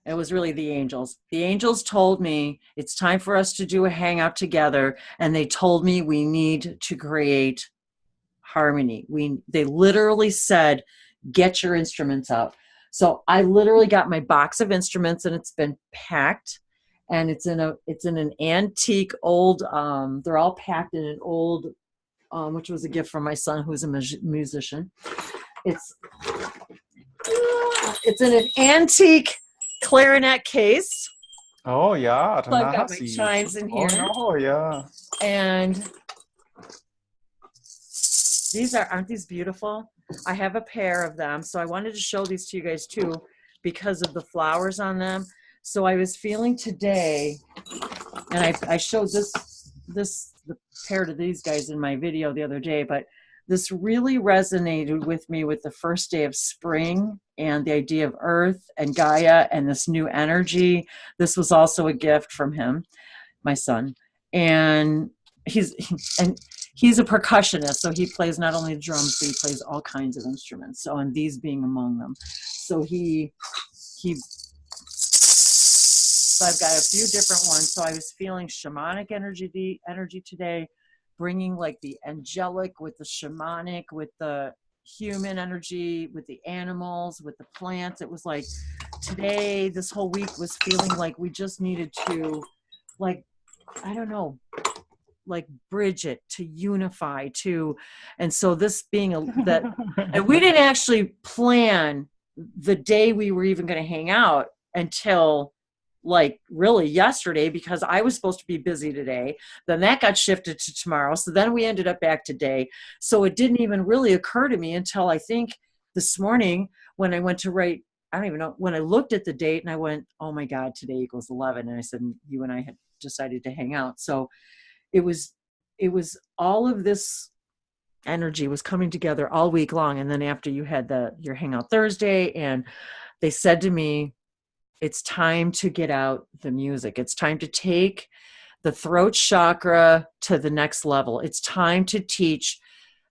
it was really the angels. The angels told me it's time for us to do a hangout together. And they told me we need to create harmony. They literally said, get your instruments out. So I literally got my box of instruments, and it's been packed. And it's in an antique old, they're all packed in an old, which was a gift from my son, who's a musician. It's in an antique clarinet case. Oh yeah. So I've got my chimes in here. Oh yeah. And aren't these beautiful? I have a pair of them. So I wanted to show these to you guys too, because of the flowers on them. So I was feeling today, and I showed the pair to these guys in my video the other day, but this really resonated with me with the first day of spring and the idea of Earth and Gaia and this new energy. This was also a gift from him, my son. And he's a percussionist, so he plays not only drums, but he plays all kinds of instruments. So, and these being among them. So So I've got a few different ones. So I was feeling shamanic energy today, bringing like the angelic with the shamanic, with the human energy, with the animals, with the plants. It was like today, this whole week was feeling like we just needed to, like, I don't know, like bridge it, to unify, to, and so this being and we didn't actually plan the day we were even going to hang out until like really yesterday, because I was supposed to be busy today. Then that got shifted to tomorrow. So then we ended up back today. So it didn't even really occur to me until I think this morning when I went to write, I don't even know, when I looked at the date and I went, oh my God, today equals 11. And I said, you and I had decided to hang out. So it was all of this energy was coming together all week long. And then after you had your hangout Thursday, and they said to me, it's time to get out the music. It's time to take the throat chakra to the next level. It's time to teach.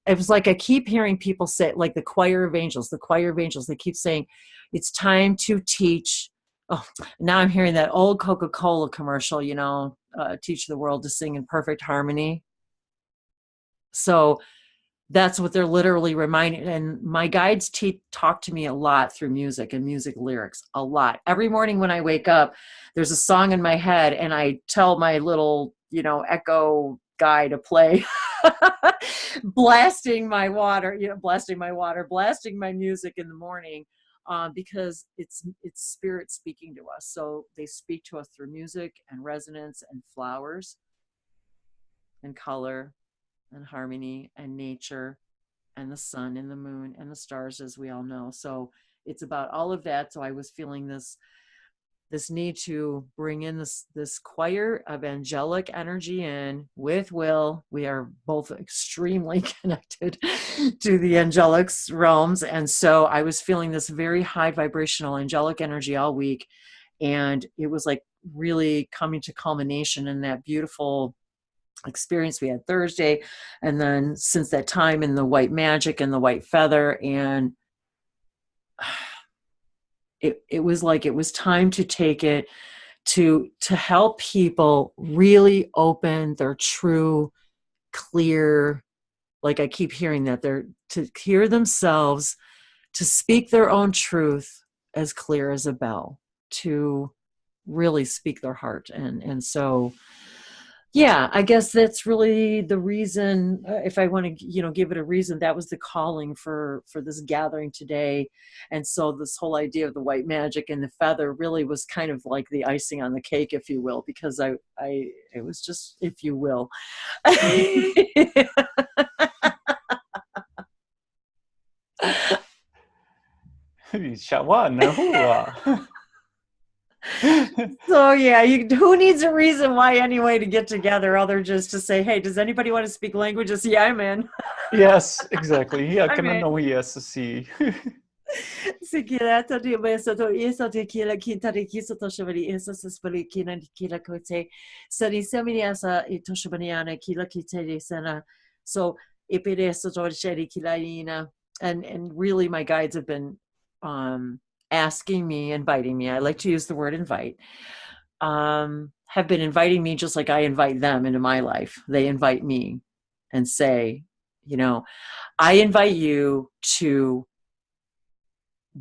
It was like I keep hearing people say, like the choir of angels, they keep saying, it's time to teach. Oh, now I'm hearing that old Coca-Cola commercial, teach the world to sing in perfect harmony. So that's what they're literally reminding. And my guides talk to me a lot through music and music lyrics, a lot. Every morning when I wake up, there's a song in my head, and I tell my little, echo guy to play blasting my music in the morning, because it's spirit speaking to us. So they speak to us through music and resonance and flowers and color and harmony and nature and the sun and the moon and the stars, as we all know. So it's about all of that. So I was feeling this need to bring in this choir of angelic energy in with Will. We are both extremely connected to the angelic realms. And so I was feeling this very high vibrational angelic energy all week. And it was like really coming to culmination in that beautiful experience we had Thursday. And then since that time in the white magic and the white feather, and it was like it was time to take it to help people really open their true, clear, like I keep hearing that, they're to hear themselves, to speak their own truth as clear as a bell, to really speak their heart. And so yeah, I guess that's really the reason. If I want to, give it a reason, that was the calling for this gathering today. And so this whole idea of the white magic and the feather really was kind of like the icing on the cake, if you will, because it was just, if you will. So yeah, who needs a reason why anyway to get together other just to say, hey, does anybody want to speak languages? Yeah, I'm in. Yes, exactly. Yeah, I'm in. não ia se Si kila tadi beso to isa te kila kinta kiso to shabari isa saspali kina kila kote sani semini asa ito shabaniana kila kite sana. So ipireso to sheri kila ina, and really my guides have been asking me, inviting me. I like to use the word invite. Have been inviting me just like I invite them into my life. They invite me and say, I invite you to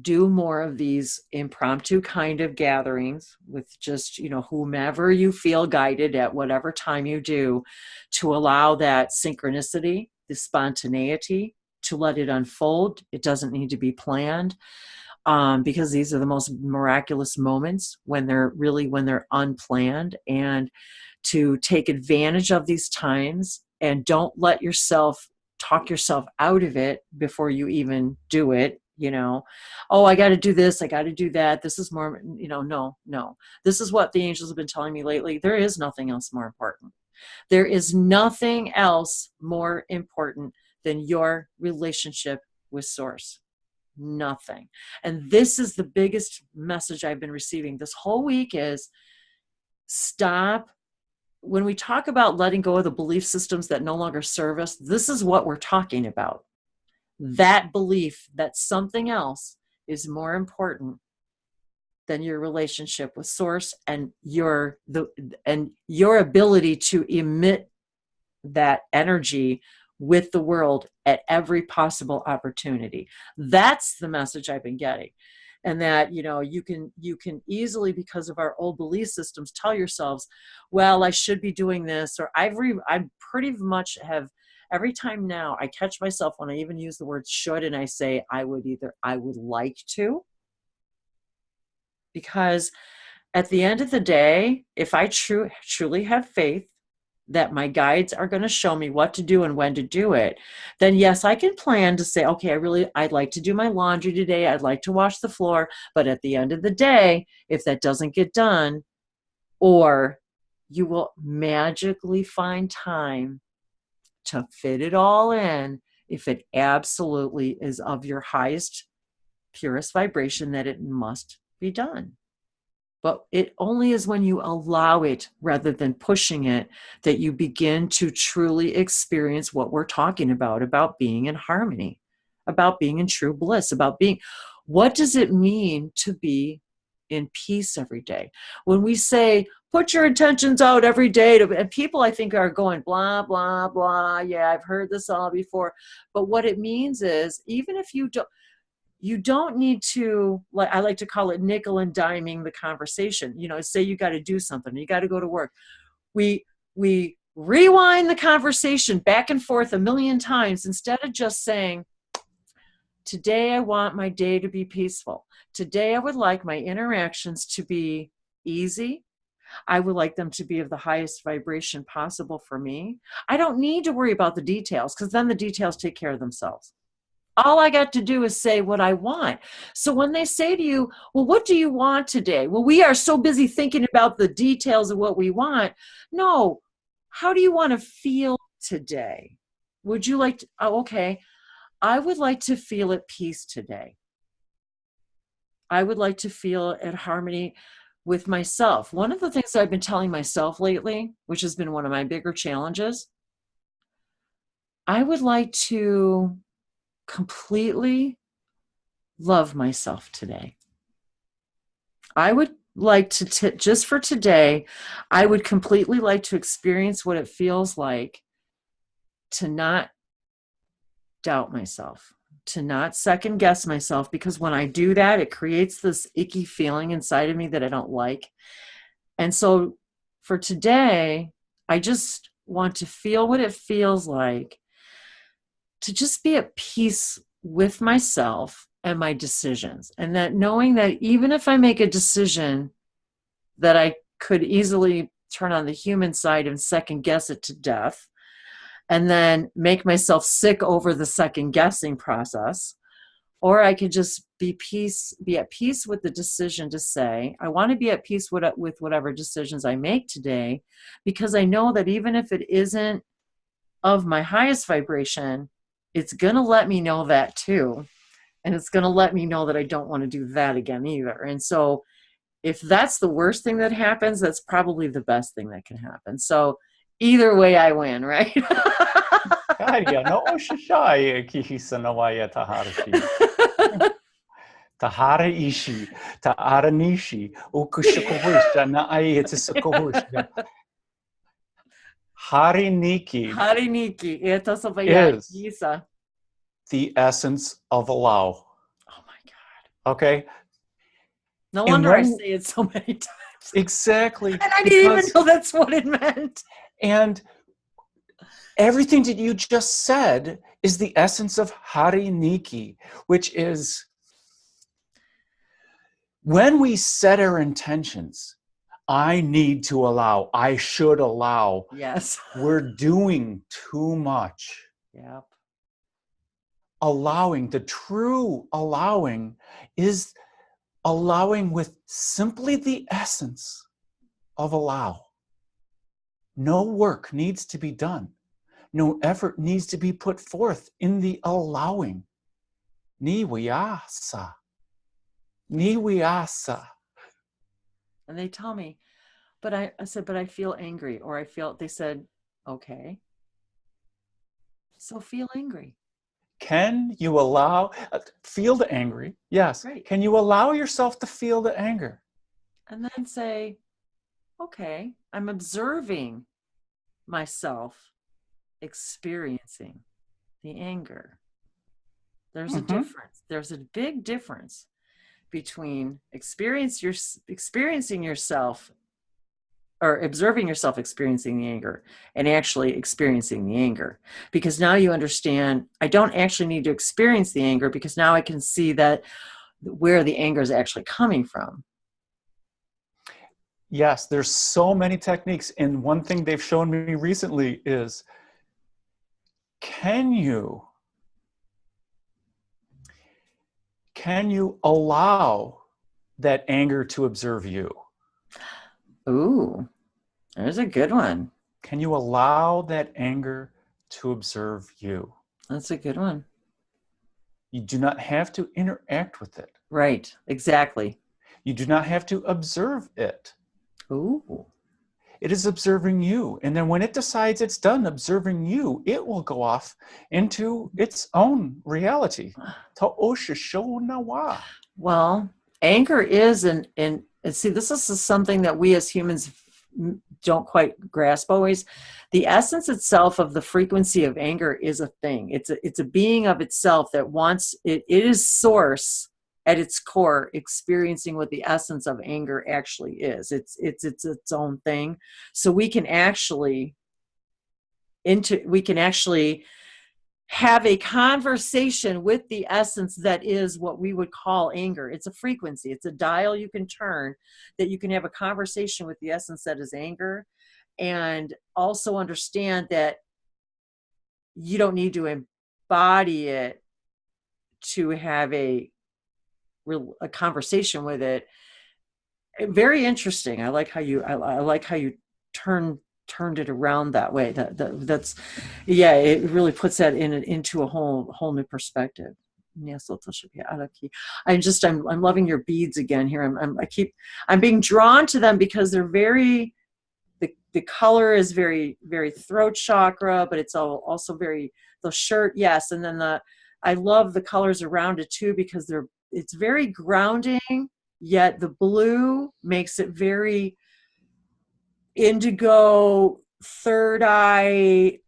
do more of these impromptu kind of gatherings with just, whomever you feel guided at whatever time you do, to allow that synchronicity, the spontaneity, to let it unfold. It doesn't need to be planned, because these are the most miraculous moments when they're unplanned, and to take advantage of these times, and don't let yourself talk yourself out of it before you even do it. Oh, I got to do this, I got to do that. This is more, no. This is what the angels have been telling me lately. There is nothing else more important. There is nothing else more important than your relationship with Source. Nothing. And this is the biggest message I've been receiving this whole week is stop. When we talk about letting go of the belief systems that no longer serve us, this is what we're talking about. That belief that something else is more important than your relationship with Source and your ability to emit that energy with the world at every possible opportunity. That's the message I've been getting. And that, you can easily, because of our old belief systems, tell yourselves, well, I should be doing this, or I pretty much have. Every time now I catch myself when I even use the word should, and I say I would like to, because at the end of the day, if I truly have faith that my guides are going to show me what to do and when to do it, then yes, I can plan to say, okay, I'd like to do my laundry today. I'd like to wash the floor. But at the end of the day, if that doesn't get done, or you will magically find time to fit it all in if it absolutely is of your highest, purest vibration, that it must be done. But it only is when you allow it rather than pushing it that you begin to truly experience what we're talking about being in harmony, about being in true bliss, about being, what does it mean to be in peace every day? When we say, put your intentions out every day, and people I think are going, blah, blah, blah. Yeah, I've heard this all before. But what it means is, even if you don't need to, like I like to call it, nickel and diming the conversation. You know, say you got to do something, you got to go to work. We rewind the conversation back and forth a million times instead of just saying, today I want my day to be peaceful. Today I would like my interactions to be easy. I would like them to be of the highest vibration possible for me. I don't need to worry about the details, because then the details take care of themselves. All I got to do is say what I want. So when they say to you, well, what do you want today? Well, we are so busy thinking about the details of what we want. No, how do you want to feel today? Would you like to, oh, okay, I would like to feel at peace today. I would like to feel at harmony with myself. One of the things I've been telling myself lately, which has been one of my bigger challenges, I would like to completely love myself today. I would like to, just for today, I would completely like to experience what it feels like to not doubt myself, to not second guess myself, because when I do that, it creates this icky feeling inside of me that I don't like. And so for today, I just want to feel what it feels like to just be at peace with myself and my decisions. And that knowing that even if I make a decision that I could easily turn on the human side and second guess it to death, and then make myself sick over the second guessing process, or I could just be at peace with the decision to say, I want to be at peace with whatever decisions I make today, because I know that even if it isn't of my highest vibration, it's going to let me know that too. And it's going to let me know that I don't want to do that again either. And so if that's the worst thing that happens, that's probably the best thing that can happen. So either way, I win, right? Kaya no shishai kihisanawaya taharshi. Tahara ishi, tahara nishi, ukushukuwisha na ayetisakuwisha. Hariniki Hariniki, ito sa is isa. the essence of allow. Oh my God. Okay? No wonder I say it so many times. Exactly. And I didn't even know that's what it meant. And everything that you just said is the essence of Hariniki, which is when we set our intentions, I need to allow, I should allow. Yes. We're doing too much. Yep. Allowing, the true allowing is allowing with simply the essence of allow. No work needs to be done. No effort needs to be put forth in the allowing. Niwiyasa. Niwiyasa. And they tell me, but I said, but I feel angry, or I feel, they said, okay, so feel angry. Can you allow, feel the angry? Yes. Right. Can you allow yourself to feel the anger? And then say, okay, I'm observing myself experiencing the anger. There's a difference. There's a big difference between experiencing yourself, or observing yourself experiencing the anger, and actually experiencing the anger. Because now you understand, I don't actually need to experience the anger, because now I can see that where the anger is actually coming from. Yes, there's so many techniques. And one thing they've shown me recently is, can you allow that anger to observe you? Ooh, there's a good one. Can you allow that anger to observe you? That's a good one. You do not have to interact with it. Right. Exactly. You do not have to observe it. Ooh. It is observing you. And then when it decides it's done observing you, it will go off into its own reality. Well, anger is and see, this is something that we as humans don't quite grasp always. The essence itself of the frequency of anger is a thing. It's a being of itself that wants it. It is source at its core, experiencing what the essence of anger actually is. It's own thing. So we can actually have a conversation with the essence that is what we would call anger. It's a frequency. It's a dial you can turn that you can have a conversation with the essence that is anger, and also understand that you don't need to embody it to have a conversation with it. Very interesting. I like how you turned it around that way. That's yeah, it really puts that into a whole new perspective. I'm loving your beads again here. I'm being drawn to them because they're very, the color is very, very throat chakra, but it's also very, the shirt, yes, and then I love the colors around it too, because it's very grounding, yet the blue makes it very indigo, third eye.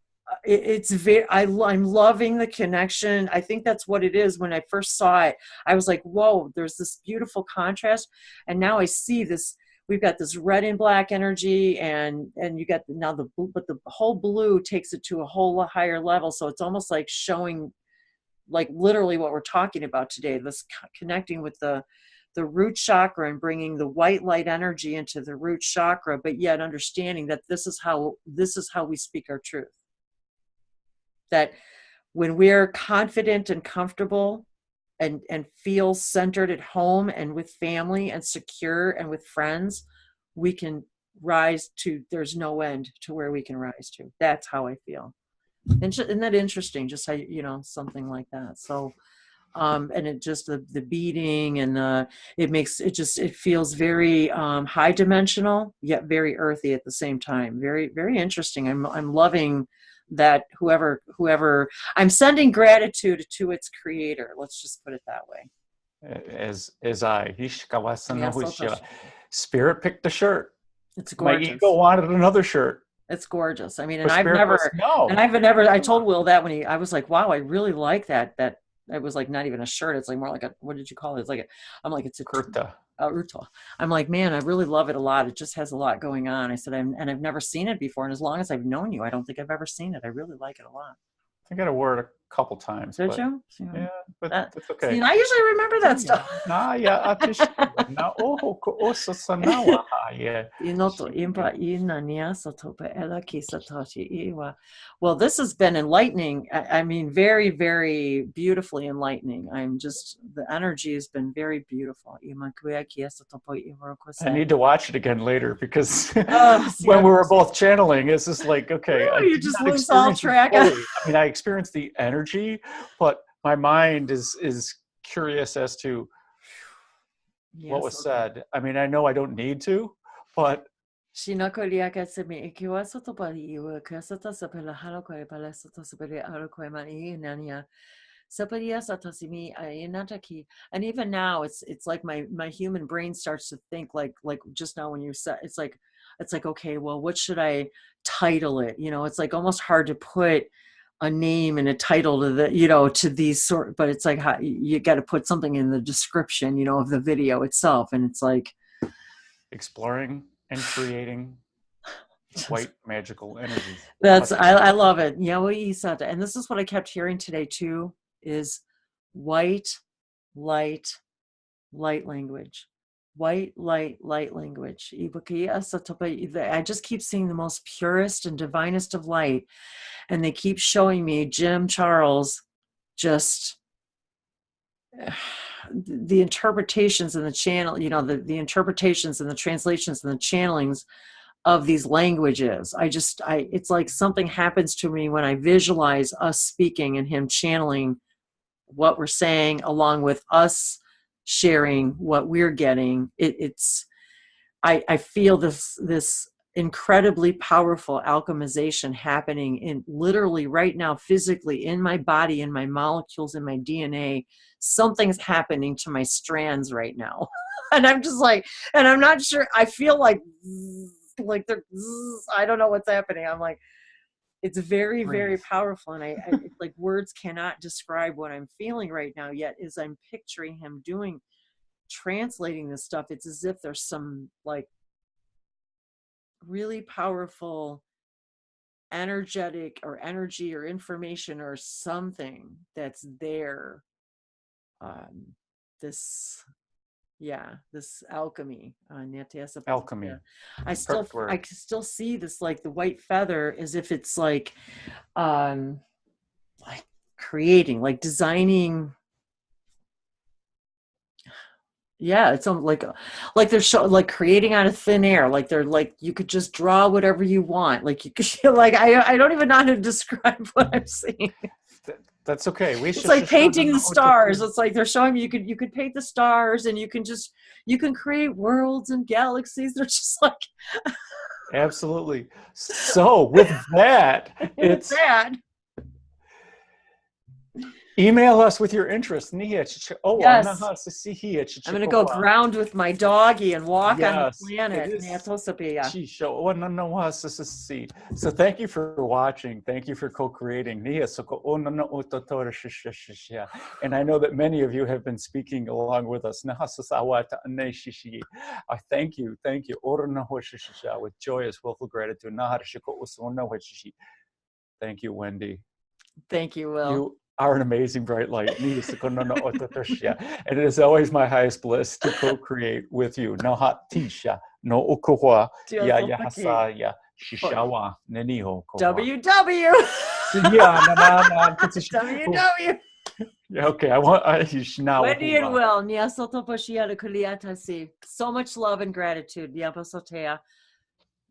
It's very, I'm loving the connection. I think that's what it is. When I first saw it, I was like, whoa, there's this beautiful contrast. And now I see this, we've got this red and black energy, and you got now but the whole blue takes it to a whole higher level. So it's almost like showing, like literally what we're talking about today, this connecting with the root chakra and bringing the white light energy into the root chakra, but yet understanding that this is how we speak our truth. That when we're confident and comfortable and feel centered at home and with family and secure and with friends, we can rise to, there's no end to where we can rise to. That's how I feel. Isn't that interesting? Just how, something like that. So, and it just, the beating and it feels very high dimensional, yet very earthy at the same time. Very, very interesting. I'm loving that whoever, I'm sending gratitude to its creator. Let's just put it that way. Spirit picked the shirt. It's gorgeous. My ego wanted another shirt. It's gorgeous. I mean, I told Will that when I was like, wow, I really like that it was like not even a shirt. It's like more like what did you call it? It's like it's a kurta. I'm like, man, I really love it a lot. It just has a lot going on. I said, and I've never seen it before. And as long as I've known you, I don't think I've ever seen it. I really like it a lot. I got to wear it a couple times. Did you? Yeah, but that's okay. See, I usually remember that stuff. Well, this has been enlightening. I mean, very, very beautifully enlightening. The energy has been very beautiful. I need to watch it again later, because when we were both channeling, it's just like, okay. You just lose all track. I mean, I experienced the energy, but my mind is curious as to what was said. I mean, I know I don't need to, but and even now it's like my human brain starts to think like just now when you said, it's like okay, well, what should I title it? It's like almost hard to put a name and a title to to these but it's like how you got to put something in the description of the video itself, and it's like exploring and creating white magical energy. I love it. And this is what I kept hearing today too, is white light language. White light language. I just keep seeing the most purest and divinest of light, and they keep showing me Jim Charles, just the interpretations and the channel, the interpretations and the translations and the channelings of these languages. It's like something happens to me when I visualize us speaking and him channeling what we're saying along with us sharing what we're getting. I feel this incredibly powerful alchemization happening in literally right now, physically in my body, in my molecules, in my DNA. Something's happening to my strands right now. And I'm just like, and I'm not sure, I feel like they're, I don't know what's happening. I'm like, it's very, very powerful. And it's like words cannot describe what I'm feeling right now, yet as I'm picturing him translating this stuff, it's as if there's some like really powerful energetic or energy or information or something that's there. This alchemy. Alchemy. I still see this, like the white feather, as if it's like creating, like designing. Yeah, it's like they're like creating out of thin air. Like they're like, you could just draw whatever you want. Like you could, like I don't even know how to describe what I'm seeing. That's okay. It's like painting the stars. It's like they're showing me you could paint the stars, and you can create worlds and galaxies. They're just like absolutely. So with that, it's that. Email us with your interest. Yes. I'm gonna go ground with my doggy and walk on the planet. So thank you for watching. Thank you for co-creating. And I know that many of you have been speaking along with us. Thank you. With joyous, willful gratitude. Thank you, Wendy. Thank you, Will. You are an amazing bright light. And it is always my highest bliss to co-create with you. WW. WW. Okay, Wendy and Will. So much love and gratitude.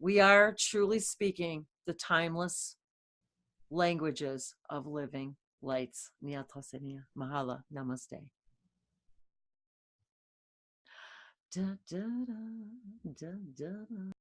We are truly speaking the timeless languages of living lights. Mahala. Namaste. Da, da, da, da, da, da.